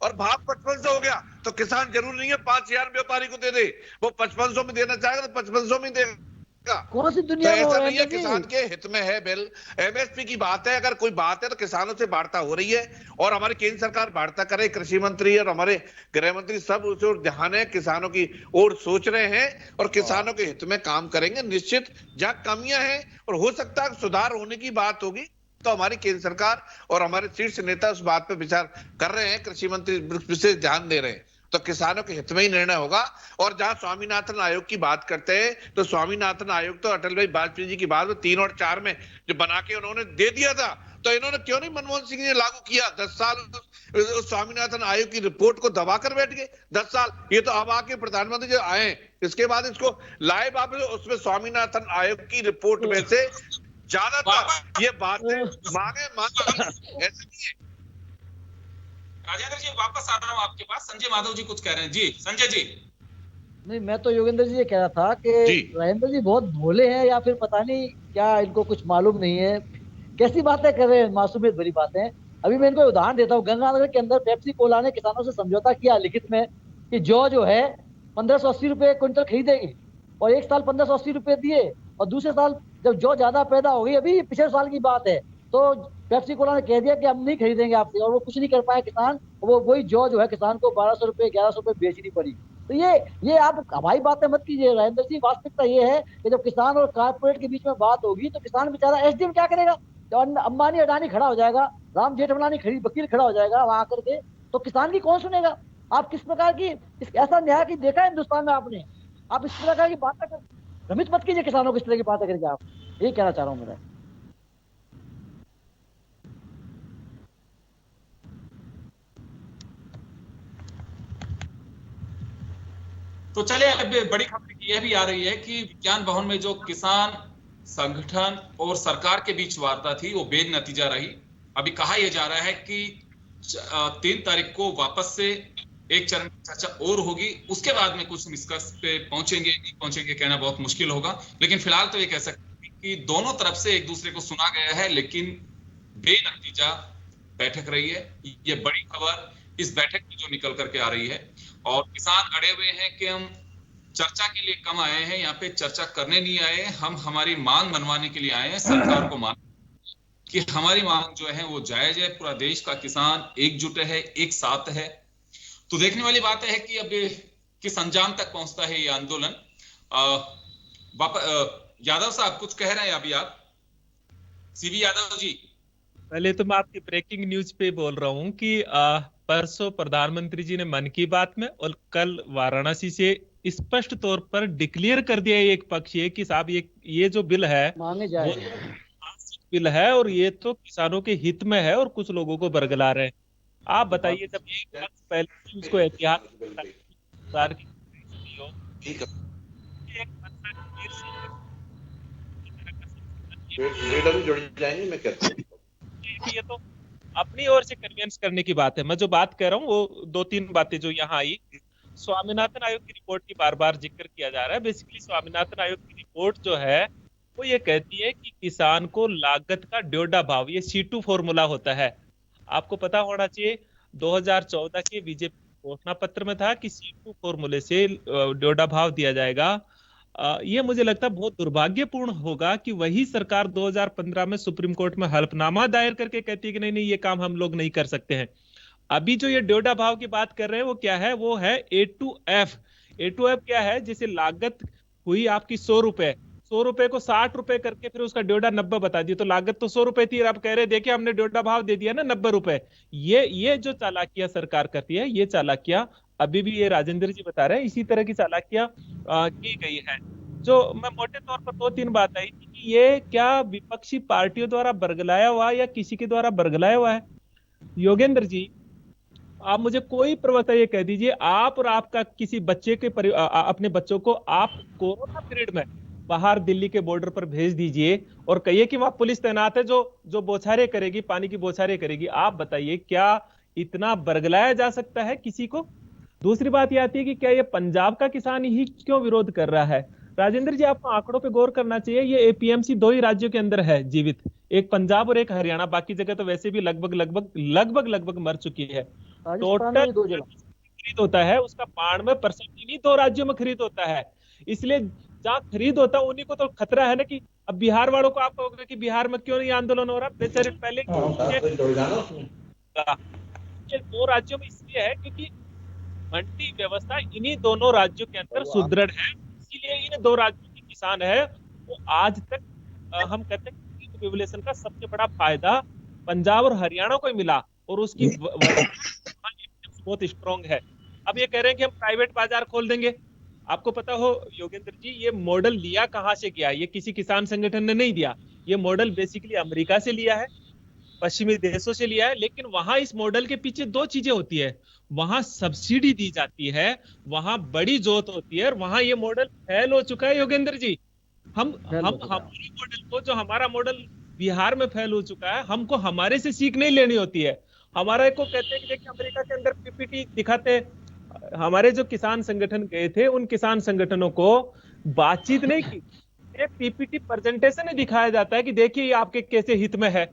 और भाव 5500 हो गया तो किसान जरूर नहीं है 5,000 व्यापारी को दे दे, वो 5500 में देना चाहेगा तो 5500 में देगा। कौन सी दुनिया में ऐसा नहीं है, किसान के हित में है बिल। एमएसपी की बात है, अगर कोई बात है तो किसानों से वार्ता हो रही है, और हमारी केंद्र सरकार वार्ता करे, कृषि मंत्री और हमारे गृह मंत्री सब उस ओर ध्यान है, किसानों की ओर सोच रहे हैं और किसानों के हित में काम करेंगे। निश्चित जहां कमियां हैं और हो सकता है सुधार होने की बात होगी तो हमारी केंद्र सरकार और हमारे शीर्ष नेता उस बात पर विचार कर रहे हैं, कृषि मंत्री विशेष ध्यान दे रहे हैं, तो किसानों के हित में ही निर्णय होगा। और जहां स्वामीनाथन आयोग की बात करते हैं तो स्वामीनाथन आयोग तो अटल भाई वाजपेयी जी की बात में 3 और 4 में जो बना के उन्होंने दे दिया था, तो इन्होंने क्यों नहीं मनमोहन सिंह ने लागू किया? 10 साल उस स्वामीनाथन आयोग की रिपोर्ट को दबा कर बैठ गए, 10 साल। ये तो अब आके प्रधानमंत्री जो आए इसके बाद इसको लाए वापस, उसमें स्वामीनाथन आयोग की रिपोर्ट में से ज्यादातर ये बातें मांगे ऐसे नहीं है। राजेंद्र जी वापस आ रहा हूं आपके पास, संजय माधव जी कुछ कह रहे हैं। जी संजय जी। नहीं, मैं तो योगेंद्र जी ये कह रहा था कि राजेंद्र जी बहुत भोले हैं या फिर पता नहीं क्या, इनको कुछ मालूम नहीं है, कैसी बातें कर रहे हैं, मासूमियत भरी बातें। अभी मैं इनको उदाहरण देता हूँ। गंगानगर के अंदर पेप्सी कोला ने किसानों से समझौता किया लिखित में कि जो है 1580 रुपए क्विंटल खरीदेगी, और एक साल 1580 रुपए दिए, और दूसरे साल जब जो ज्यादा पैदा हो गई, अभी पिछले साल की बात है, तो पेप्सी कोला ने कह दिया कि हम नहीं खरीदेंगे आपसे, और वो कुछ नहीं कर पाए किसान। वो वही जो है किसान को 1200 रुपए 1100 रुपए बेचनी पड़ी। तो ये आप हवाई बातें मत कीजिए राजेंद्र जी। वास्तविकता ये है कि जब किसान और कारपोरेट के बीच में बात होगी तो किसान बेचारा एसडीएम क्या करेगा? तो अंबानी अडानी खड़ा हो जाएगा, राम जेठमलानी वकील खड़ा हो जाएगा वहां आकर के, तो किसान की कौन सुनेगा? आप किस प्रकार की ऐसा न्याय की देखा है हिंदुस्तान में आपने? आप इस प्रकार की बातें भ्रमित मत कीजिए किसानों को इस तरह की बातें करके। आप यही कहना चाह रहा हूँ मेरा। तो चलिए अब बड़ी खबर यह भी आ रही है कि विज्ञान भवन में जो किसान संगठन और सरकार के बीच वार्ता थी वो बेनतीजा रही। अभी कहा यह जा रहा है कि 3 तारीख को वापस से एक चरण की चर्चा और होगी, उसके बाद में कुछ निष्कर्ष पे पहुंचेंगे नहीं पहुंचेंगे कहना बहुत मुश्किल होगा। लेकिन फिलहाल तो ये कह सकते हैं कि दोनों तरफ से एक दूसरे को सुना गया है, लेकिन बेनतीजा बैठक रही है। ये बड़ी खबर इस बैठक में जो निकल करके आ रही है, और किसान अड़े हुए हैं कि हम चर्चा के लिए कम आए हैं, यहाँ पे चर्चा करने नहीं आए, हम हमारी मांग मनवाने के लिए आए हैं। सरकार को मान कि हमारी मांग जो है वो जायज है, पूरा देश का किसान एकजुट है, एक साथ है। तो देखने वाली बात है कि अब किस अंजाम तक पहुंचता है ये आंदोलन। यादव साहब कुछ कह रहे हैं अभी आप? सीबी यादव जी। पहले तो मैं आपकी ब्रेकिंग न्यूज पे बोल रहा हूँ कि परसों प्रधानमंत्री जी ने मन की बात में और कल वाराणसी से स्पष्ट तौर पर डिक्लेयर कर दिया एक पक्ष ये कि साहब ये जो बिल है मांगे जाए बिल है और ये तो किसानों के हित में है और कुछ लोगों को बरगला रहे हैं। आप बताइए, जब एक वक्त पहले ही उसको एहतियात सरकार की हो, एक बंदा फिर से जुड़ जाएंगे, मैं कहता हूँ ये तो अपनी ओर से कन्विंस करने की बात है। मैं जो बात कह रहा हूँ वो 2-3 बातें जो यहाँ आई, स्वामीनाथन आयोग की रिपोर्ट की बार बार जिक्र किया जा रहा है। बेसिकली स्वामीनाथन आयोग की रिपोर्ट जो है वो ये कहती है कि किसान को लागत का ड्योढ़ा भाव, ये C2 फॉर्मूला होता है। आपको पता होना चाहिए 2014 के बीजेपी घोषणा पत्र में था कि C2 फॉर्मूले से ड्योढ़ा भाव दिया जाएगा। ये मुझे लगता है बहुत दुर्भाग्यपूर्ण होगा कि वही सरकार 2015 में सुप्रीम कोर्ट में हलफनामा दायर करके कहती है कि नहीं ये काम हम लोग नहीं कर सकते हैं। अभी जो ये ड्योढ़ा भाव की बात कर रहे हैं वो क्या है, वो है A2F। A2F क्या है, जैसे लागत हुई आपकी 100 रुपए को 60 रुपए करके फिर उसका ड्योढ़ा 90 बता दिया, तो लागत तो 100 रुपए थी, अब कह रहे देखिए हमने ड्योढ़ा भाव दे दिया ना 90 रुपए। ये जो चालाकियां सरकार करती है, ये चालाकियां अभी भी ये राजेंद्र जी बता रहे हैं, इसी तरह की चालाकियां की गई है। जो मैं मोटे तौर पर 2-3 बात आई थी कि ये क्या विपक्षी पार्टियों द्वारा बरगलाया हुआ या किसी के द्वारा बरगलाया हुआ है। योगेंद्र जी, आप मुझे कोई प्रवक्ता ये कह दीजिए, आप और आपका किसी बच्चे के अपने बच्चों को आप कोरोना पीरियड में बाहर दिल्ली के बॉर्डर पर भेज दीजिए और कहिए कि वहां पुलिस तैनात है जो बौछारें करेगी, पानी की बौछारें करेगी। आप बताइए क्या इतना बरगलाया जा सकता है किसी को? दूसरी बात यह आती है कि क्या ये पंजाब का किसान ही क्यों विरोध कर रहा है? राजेंद्र जी, आपको आंकड़ों पे गौर करना चाहिए। ये एपीएमसी 2 ही राज्यों के अंदर है जीवित, एक पंजाब और एक हरियाणा, बाकी जगह तो वैसे भी लगभग मर चुकी है। टोटल खरीद होता है उसका 92% इन्हीं 2 राज्यों में खरीद होता है। इसलिए जहाँ खरीद होता है उन्हीं को तो खतरा है ना। कि अब बिहार वालों को आप कहोगे कि बिहार में क्यों नहीं आंदोलन हो रहा, बेचारे पहले ये 2 राज्यों में इसलिए है क्योंकि मंडी व्यवस्था इन्हीं दोनों राज्यों के अंदर सुदृढ़ है, इसीलिए इन 2 राज्यों के किसान है वो आज तक हम कहते हैं रेगुलेशन का सबसे बड़ा फायदा पंजाब और हरियाणा को ही मिला और उसकी बहुत स्ट्रॉन्ग है। अब ये कह रहे हैं कि हम प्राइवेट बाजार खोल देंगे। आपको पता हो योगेंद्र जी, ये मॉडल लिया कहां से गया? ये किसी किसान संगठन ने नहीं दिया, ये मॉडल बेसिकली अमेरिका से लिया है, पश्चिमी देशों से लिया है। लेकिन वहां इस मॉडल के पीछे 2 चीजें होती है, वहां सब्सिडी दी जाती है, वहां बड़ी जोत होती है और वहां ये मॉडल फेल हो चुका है। योगेंद्र जी, हम हमारे मॉडल को, जो हमारा मॉडल बिहार में फेल हो चुका है, हमको हमारे से सीख नहीं लेनी होती है। हमारा को कहते हैं कि देखिए अमेरिका के अंदर पीपीटी दिखाते, हमारे जो किसान संगठन गए थे उन किसान संगठनों को बातचीत नहीं की, एक पीपीटी प्रेजेंटेशन में दिखाया जाता है कि देखिए ये आपके कैसे हित में है।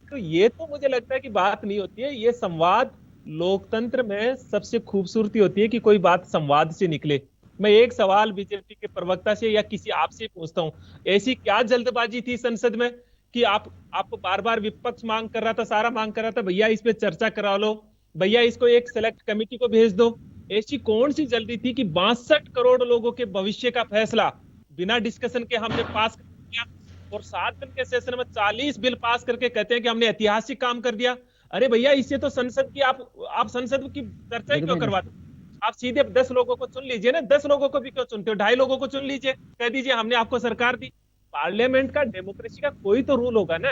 तो ये तो मुझे लगता है कि बात नहीं होती है। ये संवाद लोकतंत्र में सबसे खूबसूरती होती है कि कोई बात संवाद से निकले। मैं एक सवाल बीजेपी के प्रवक्ता से या किसी आपसे पूछता हूं, ऐसी क्या जल्दबाजी थी संसद में कि आपको बार बार विपक्ष मांग कर रहा था, सारा मांग कर रहा था, भैया इस पे चर्चा करा लो, भैया इसको एक सेलेक्ट कमेटी को भेज दो। ऐसी कौन सी जल्दी थी कि 62 करोड़ लोगों के भविष्य का फैसला बिना डिस्कशन के हमने पास कर दिया और 7 दिन के सेशन में 40 बिल पास करके कहते हैं कि हमने ऐतिहासिक काम कर दिया। अरे भैया, इससे तो संसद की आप संसद की चर्चा ही क्यों करवाते? आप सीधे 10 लोगों को चुन लीजिए ना, 10 लोगों को भी क्यों चुनते हो? 2.5 लोगों को चुन लीजिए, कह दीजिए हमने आपको सरकार दी। पार्लियामेंट का, डेमोक्रेसी का कोई तो रूल होगा ना।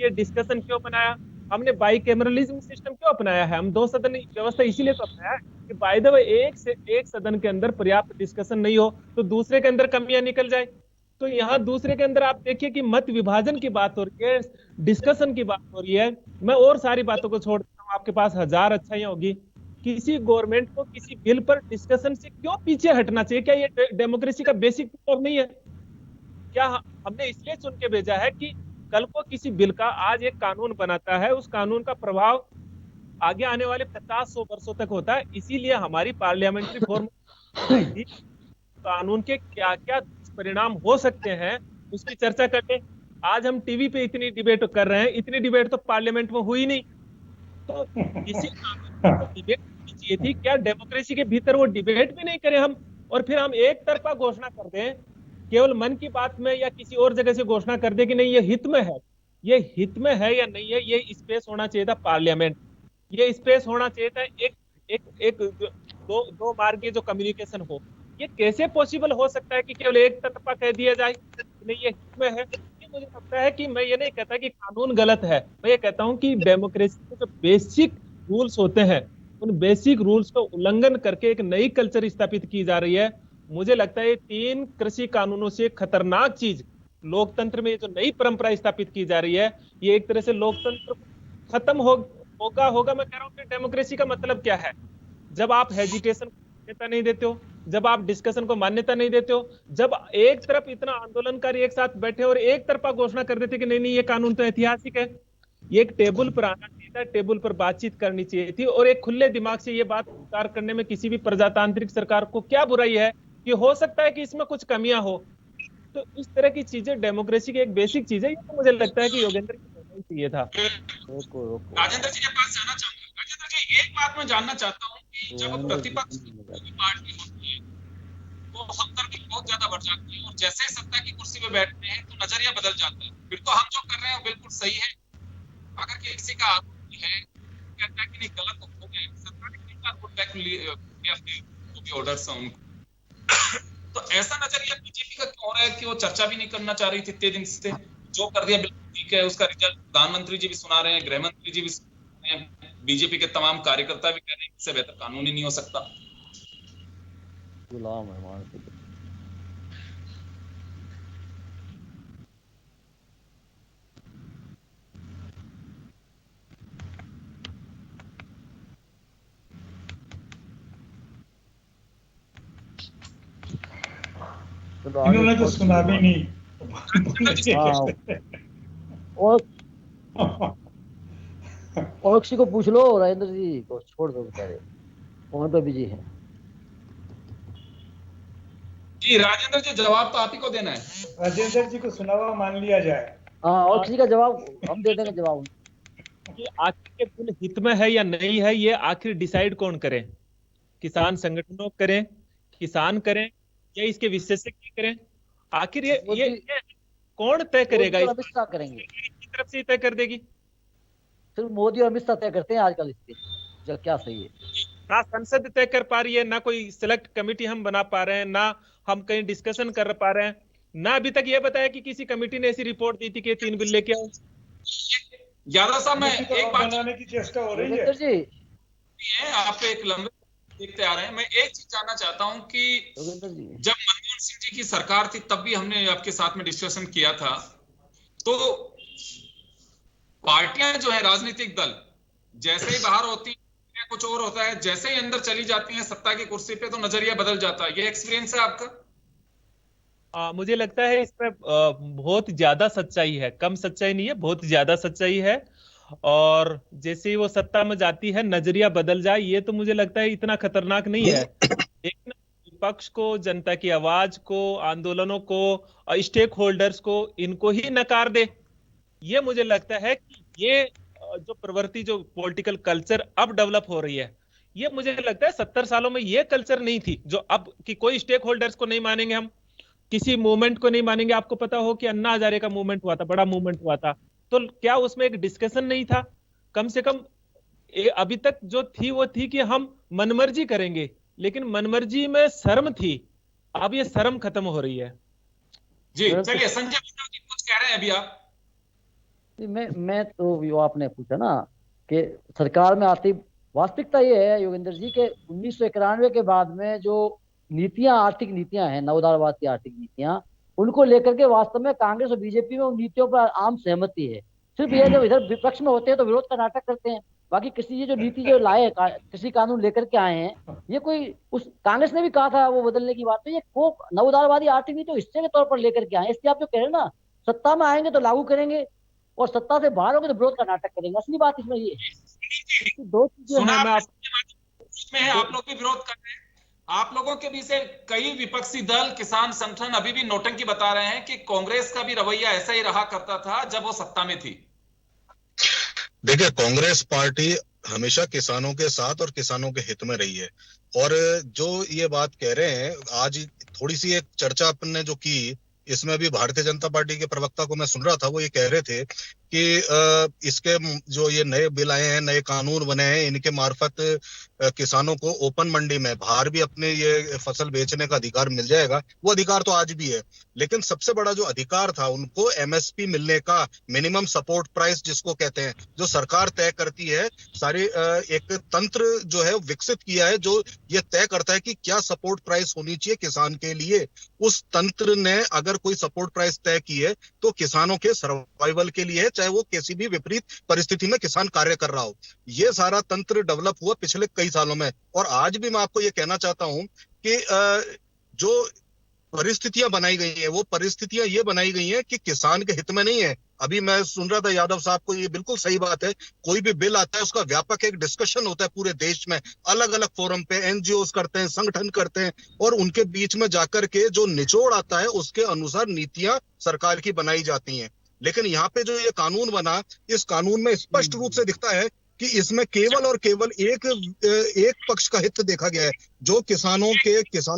ये डिस्कशन क्यों बनाया हमने? बाइकैमरलिज्म सिस्टम क्यों अपनाया है? हम 2 सदन व्यवस्था इसीलिए तो अपनाया कि बाय द वे एक सदन के अंदर पर्याप्त डिस्कशन नहीं हो तो दूसरे के अंदर कमियां निकल जाए। तो यहाँ दूसरे के अंदर आप देखिए कि मत विभाजन की बात हो रही है, डिस्कशन की बात हो रही है। मैं और सारी बातों को छोड़ देता हूँ, आपके पास 1000 अच्छाइयां होगी। किसी गवर्नमेंट को किसी बिल पर डिस्कशन से क्यों पीछे हटना चाहिए? क्या ये डेमोक्रेसी का बेसिक प्रिंसिपल नहीं है? क्या हमने इसलिए चुन के भेजा है कि कल को किसी बिल का, आज एक कानून बनाता है, उस कानून का प्रभाव आगे आने वाले 50-100 वर्षों तक होता है। इसीलिए हमारी पार्लियामेंट्री फॉर्म कानून के क्या क्या परिणाम हो सकते हैं उसकी चर्चा करते। आज हम टीवी पे इतनी डिबेट कर रहे हैं, इतनी डिबेट तो पार्लियामेंट में हुई नहीं। तो किसी डिबेट चाहिए थी क्या? डेमोक्रेसी के भीतर वो डिबेट भी नहीं करें हम, और फिर हम एक तरफा घोषणा कर दें, केवल मन की बात में या किसी और जगह से घोषणा कर दे कि नहीं ये हित में है। ये हित में है या नहीं है, ये स्पेस होना चाहिए था पार्लियामेंट, ये स्पेस होना चाहिए था एक दो मार्गीय जो कम्युनिकेशन हो। ये कैसे पॉसिबल हो सकता है कि केवल एक तरफा कह दिया जाए नहीं ये हित में है? मुझे लगता है कि मैं ये नहीं कहता कि कानून गलत है, मैं ये कहता हूं कि डेमोक्रेसी के जो बेसिक रूल्स होते हैं उन बेसिक रूल्स का उल्लंघन करके एक नई कल्चर स्थापित की जा रही है। मुझे लगता है 3 कृषि कानूनों से खतरनाक चीज लोकतंत्र में जो नई परंपरा स्थापित की जा रही है, ये एक तरह से लोकतंत्र खत्म होगा। मैं कह रहा हूँ कि डेमोक्रेसी का मतलब क्या है? जब आप हेजिटेशन को मान्यता नहीं देते हो, जब आप डिस्कशन को मान्यता नहीं देते हो, जब एक तरफ इतना आंदोलनकारी एक साथ बैठे और एक तरफा घोषणा कर देते कि नहीं ये कानून तो ऐतिहासिक है, ये एक टेबल पर आना चाहिए था, टेबल पर बातचीत करनी चाहिए थी और एक खुले दिमाग से ये बात विचार करने में किसी भी प्रजातांत्रिक सरकार को क्या बुराई है कि हो सकता है कि इसमें कुछ कमियां हो। तो इस तरह की चीजें डेमोक्रेसी की एक बेसिक चीज है, ये तो मुझे लगता है कि योगेंद्र को होना ही चाहिए था। राजेंद्र जी के पास जाना चाहूंगा। राजेंद्र जी, एक बात मैं जानना चाहता हूँ कि जब प्रतिपक्ष की पार्टी होती है तो हमदर्दी बहुत ज्यादा बढ़ जाती है और जैसे ही सत्ता की कुर्सी पे बैठते हैं तो नजरिया बदल जाता है। फिर तो हम जो कर रहे हैं वो बिल्कुल सही है, अगर किसी का आरोप है कहता है कि नहीं गलत हो गया, सरकार ने कितना पुट बैक लिया अपने ऑर्डर्स हैं उनको, तो ऐसा नजरिया बीजेपी का क्यों हो रहा है कि वो चर्चा भी नहीं करना चाह रही थी इतने दिन से? जो कर दिया बिल्कुल ठीक है, उसका रिजल्ट प्रधानमंत्री जी भी सुना रहे हैं, गृह मंत्री जी भी सुना रहे हैं, बीजेपी के तमाम कार्यकर्ता भी कह रहे हैं इससे बेहतर कानून ही नहीं हो सकता। गुलाम है इन्होंने तो सुना भी नहीं। और किसी को पूछ लो, राजेंद्र जी को छोड़ दो, बेचारे फोन पे बिजी है। जी राजेंद्र जी, जवाब तो आप ही को देना है। राजेंद्र जी को सुना हुआ मान लिया जाए। हाँ, और किसी का जवाब हम दे देंगे जवाब। कि आखिर के कुल हित में है या नहीं है, ये आखिर डिसाइड कौन करे? किसान संगठनों करें, किसान करें या इसके विशेषज्ञ करें? आखिर ये कौन तय करेगा? अमित शाह करेंगे, की तरफ से तय कर देगी। सिर्फ मोदी और अमित शाह तय करते हैं आजकल इसके जो क्या सही है। ना संसद तय कर पा रही है, ना कोई सिलेक्ट कमेटी हम बना पा रहे हैं, ना हम कहीं डिस्कशन कर पा रहे हैं, ना अभी तक ये बताया कि किसी कमेटी ने ऐसी रिपोर्ट दी थी कि 3 बिल लेके आओ। यादव साहब, मैं एक बात बनाने की चेष्टा हो रही है जी, आप एक लंबे देखते आ रहे हैं। मैं एक चीज जानना चाहता हूं कि जब मनमोहन सिंह जी की सरकार थी तब भी हमने आपके साथ में डिस्कशन किया था, तो पार्टियां जो है राजनीतिक दल जैसे ही बाहर होती है कुछ और होता है, जैसे ही अंदर चली जाती हैं सत्ता की कुर्सी पे तो नजरिया बदल जाता है। ये एक्सपीरियंस है आपका? मुझे लगता है इसमें बहुत ज्यादा सच्चाई है, कम सच्चाई नहीं है, बहुत ज्यादा सच्चाई है। और जैसे ही वो सत्ता में जाती है नजरिया बदल जाए, ये तो मुझे लगता है इतना खतरनाक नहीं है। लेकिन विपक्ष को, जनता की आवाज को, आंदोलनों को, स्टेक होल्डर्स को, इनको ही नकार दे, ये मुझे लगता है कि ये जो प्रवृत्ति, जो पॉलिटिकल कल्चर अब डेवलप हो रही है, ये मुझे लगता है 70 सालों में ये कल्चर नहीं थी जो अब, कि कोई स्टेक होल्डर्स को नहीं मानेंगे, हम किसी मूवमेंट को नहीं मानेंगे। आपको पता हो कि अन्ना हजारे का मूवमेंट हुआ था, बड़ा मूवमेंट हुआ था, तो क्या उसमें एक डिस्कशन नहीं था? कम से कम अभी तक जो थी वो थी कि हम मनमर्जी करेंगे, लेकिन मनमर्जी में शर्म थी, अब ये शर्म खत्म हो रही है। जी चलिए, संजय जी कुछ कह रहे हैं अभी आप? मैं तो जो आपने पूछा ना कि सरकार में आती, वास्तविकता ये है योगेंद्र जी के 1991 के बाद में जो नीतियां, आर्थिक नीतियां हैं, नवोदारवाद की आर्थिक नीतियां, उनको लेकर के वास्तव में कांग्रेस और बीजेपी में उन नीतियों पर आम सहमति है। सिर्फ ये जब इधर विपक्ष में होते हैं तो विरोध का नाटक करते हैं। बाकी किसी ये जो नीति जो लाए, कृषि कानून लेकर के आए हैं, ये कोई उस कांग्रेस ने भी कहा था वो बदलने की बात, तो ये को नवोदारवादी आर्थिक नीति हिस्से के तौर पर लेकर के आए। इसलिए आप जो कह रहे हैं ना, सत्ता में आएंगे तो लागू करेंगे और सत्ता से बाहर होंगे तो विरोध का नाटक करेंगे। असली बात इसमें ये है। दो चीजें आप लोग भी विरोध कर रहे हैं। आप लोगों के बीच से कई विपक्षी दल, किसान संगठन अभी भी नौटंकी बता रहे हैं कि कांग्रेस का भी रवैया ऐसा ही रहा करता था जब वो सत्ता में थी। देखिए, कांग्रेस पार्टी हमेशा किसानों के साथ और किसानों के हित में रही है। और जो ये बात कह रहे हैं, आज थोड़ी सी एक चर्चा अपन ने जो की, इसमें भी भारतीय जनता पार्टी के प्रवक्ता को मैं सुन रहा था, वो ये कह रहे थे कि इसके जो ये नए बिल आए हैं, नए कानून बने हैं, इनके मार्फत किसानों को ओपन मंडी में बाहर भी अपने ये फसल बेचने का अधिकार मिल जाएगा। वो अधिकार तो आज भी है, लेकिन सबसे बड़ा जो अधिकार था उनको एमएसपी मिलने का, मिनिमम सपोर्ट प्राइस जिसको कहते हैं, जो सरकार तय करती है, सारी एक तंत्र जो है विकसित किया है जो ये तय करता है कि क्या सपोर्ट प्राइस होनी चाहिए किसान के लिए। उस तंत्र ने अगर कोई सपोर्ट प्राइस तय की है तो किसानों के सर्वाइवल के लिए है, चाहे वो किसी भी विपरीत परिस्थिति में किसान कार्य कर रहा हो। ये सारा तंत्र डेवलप हुआ पिछले कई सालों में। और आज भी मैं आपको ये कहना चाहता हूं कि जो परिस्थितियां बनाई गई हैं, वो परिस्थितियां ये बनाई गई हैं कि किसान के हित में नहीं है। अभी मैं सुन रहा था यादव साहब को, ये बिल्कुल सही बात है, कोई भी बिल आता है उसका व्यापक एक डिस्कशन होता है पूरे देश में, अलग अलग फोरम पे एनजीओ करते हैं, संगठन करते हैं, और उनके बीच में जाकर के जो निचोड़ आता है उसके अनुसार नीतियां सरकार की बनाई जाती हैं। लेकिन यहाँ पे जो ये कानून बना, इस कानून में स्पष्ट रूप से दिखता है कि इसमें केवल और केवल एक पक्ष का हित देखा गया है, जो किसानों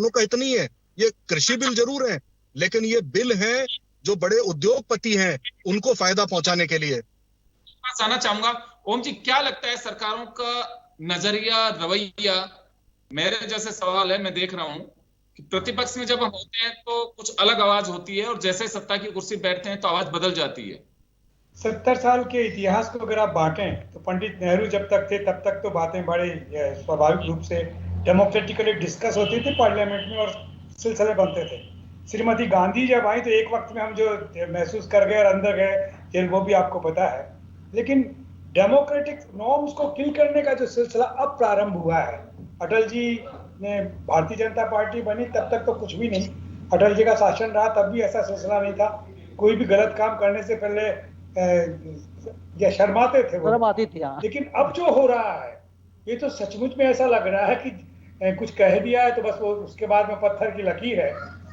का हित नहीं है। ये कृषि बिल जरूर है, लेकिन ये बिल है जो बड़े उद्योगपति हैं उनको फायदा पहुंचाने के लिए। जानना चाहूंगा ओम जी, क्या लगता है सरकारों का नजरिया, रवैया? मेरे जैसे सवाल है, मैं देख रहा हूं कि प्रतिपक्ष में जब हम होते हैं तो कुछ अलग आवाज होती है और जैसे सत्ता की कुर्सी बैठते हैं तो आवाज बदल जाती है। 70 साल के इतिहास को अगर आप बांटें तो पंडित नेहरू जब तक थे तब तक तो बातें बड़े स्वाभाविक रूप से डेमोक्रेटिकली डिस्कस होती थी पार्लियामेंट में और सिलसिले बनते थे। श्रीमती गांधी जब आई तो एक वक्त में हम जो महसूस कर गए और अंदर गए जेल, वो भी आपको पता है। लेकिन डेमोक्रेटिक नॉर्म्स को किल करने का जो सिलसिला अब प्रारंभ हुआ है, अटल जी ने भारतीय जनता पार्टी बनी तब तक तो कुछ भी नहीं, अटल जी का शासन रहा तब भी ऐसा सिलसिला नहीं था। कोई भी गलत काम करने से पहले या शर्माते थे वो, लेकिन अब जो हो रहा है ये तो सचमुच में ऐसा लग रहा है कि कुछ कह दिया है तो बस वो उसके बाद में पत्थर की लकीर है।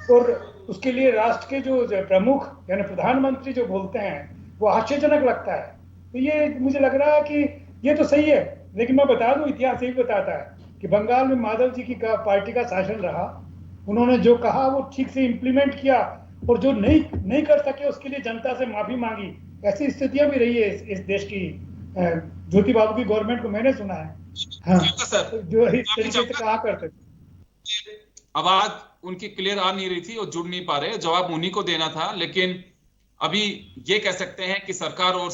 और उसके लिए राष्ट्र के जो प्रमुख यानी प्रधानमंत्री जो बोलते हैं वो आश्चर्यजनक लगता है। तो ये मुझे लग रहा है कि ये तो सही है, लेकिन मैं बता दूं इतिहास यही बताता है कि बंगाल में माधव जी की पार्टी का शासन रहा, उन्होंने जो कहा वो ठीक से इम्प्लीमेंट किया और जो नहीं कर सके उसके लिए जनता से माफी मांगी। ऐसी स्थितियां भी रही है इस देश की। ज्योति बाबू की गवर्नमेंट को मैंने सुना है, हाँ, जो इस तरीके से कहा करते थे। आवाज उनकी क्लियर आ नहीं रही थी और जुड़ नहीं पा रहे, जवाब उन्हीं को देना था। लेकिन अभी ये कह सकते हैं कि सरकार और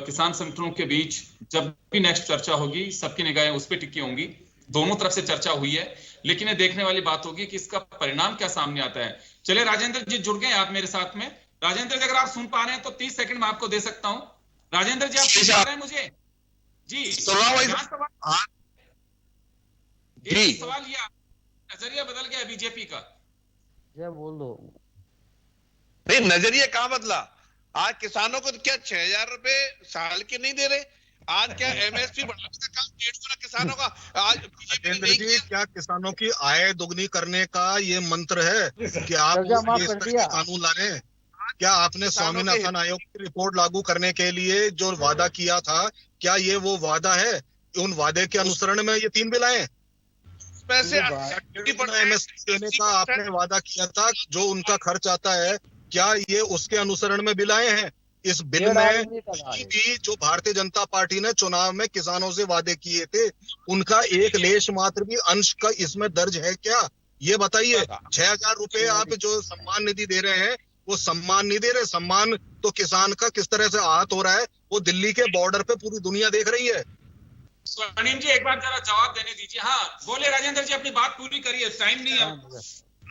किसान संगठनों के बीच जब भी नेक्स्ट चर्चा होगी सबकी निगाहें उस पर टिकी होंगी। दोनों तरफ से चर्चा हुई है, लेकिन ये देखने वाली बात होगी कि इसका परिणाम क्या सामने आता है। चलिए राजेंद्र जी जुड़ गए आप मेरे साथ में। राजेंद्र जी अगर आप सुन पा रहे हैं तो 30 सेकंड में आपको दे सकता हूं। राजेंद्र जी आप सुन पा रहे हैं मुझे? जी सवाल ये नजरिया बदल गया बीजेपी का। बोल दो नहीं, नजरिया कहां बदला? आज किसानों को तो क्या 6,000 रुपए साल के नहीं दे रहे? आज क्या एमएसपी बढ़ाने का काम 1.5 गुना किसानों का? आज राजेंद्र जी, क्या किसानों की आय दोगुनी करने का ये मंत्र है कि आप इस तरह के कानून ला रहे हैं? क्या आपने स्वामीनाथन आयोग की रिपोर्ट लागू करने के लिए जो वादा किया था, क्या ये वो वादा है? उन वादे के अनुसरण में ये 3 बिल आए? पैसे एमएसपी देने का आपने वादा किया था, जो उनका खर्च आता है, क्या ये उसके अनुसरण में बिल आए हैं? इस बिल में भी जो भारतीय जनता पार्टी ने चुनाव में किसानों से वादे किए थे, उनका एक लेश मात्र भी अंश का इसमें दर्ज है क्या? ये बताइए। 6,000 रुपए आप जो सम्मान निधि दे रहे हैं, वो सम्मान नहीं दे रहे। सम्मान तो किसान का किस तरह से आहत हो रहा है वो दिल्ली के बॉर्डर पे पूरी दुनिया देख रही है। स्वर्णिम जी एक बार जरा जवाब देने दीजिए। हाँ बोले राजेंद्र जी, अपनी बात पूरी करिए, टाइम नहीं है।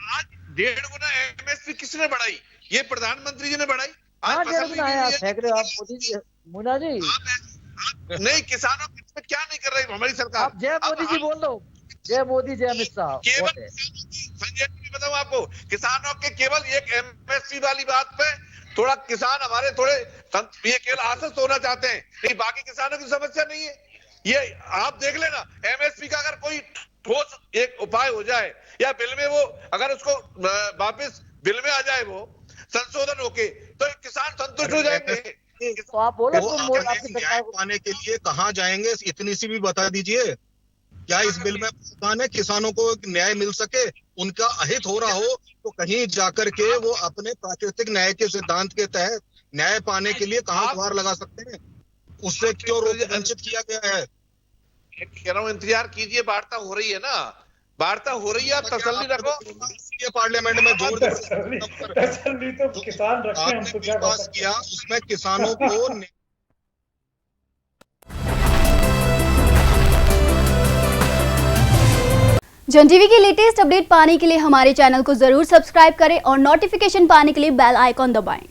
आज 1.5 गुना एमएसपी किसने बढ़ाई? ये प्रधानमंत्री जी ने बढ़ाई। आज 1.5 गुना है, आप फेंक रहे हो आप मोदी जी, मुन्ना जी। नहीं, किसानों के क्या नहीं कर रही हमारी सरकार? आप जय मोदी जी बोल दो, जय मोदी जय अमित शाह। केवल बताऊं आपको, किसानों के केवल एक एमएसपी वाली बात पे थोड़ा किसान हमारे थोड़े ये केवल आश्वस्त होना चाहते हैं, लेकिन बाकी किसानों की समस्या नहीं है। ये आप देख लेना, एमएसपी का अगर कोई ठोस एक उपाय हो जाए या बिल में वो अगर उसको वापस बिल में आ जाए वो संशोधन होके, तो किसान संतुष्ट हो जाएंगे। तो आप बोलो न्याय पाने के लिए कहाँ जाएंगे, इतनी सी भी बता दीजिए। क्या इस बिल में प्रावधान है किसानों को न्याय मिल सके, उनका अहित हो रहा हो तो कहीं जाकर के वो अपने प्राकृतिक न्याय के सिद्धांत के तहत न्याय पाने के लिए कहाँ गुहार लगा सकते हैं, उससे क्यों वंचित किया गया है? कह रहा हूँ इंतजार कीजिए, वार्ता हो रही है ना, वार्ता हो रही है, आप तसल्ली रखो। ये पार्लियामेंट में जोर तसल्ली तो किसान रखते हैं, हम तो क्या पास किया उसमें किसानों को जन टीवी की लेटेस्ट अपडेट पाने के लिए हमारे चैनल को जरूर सब्सक्राइब करें और नोटिफिकेशन पाने के लिए बेल आइकॉन दबाएं।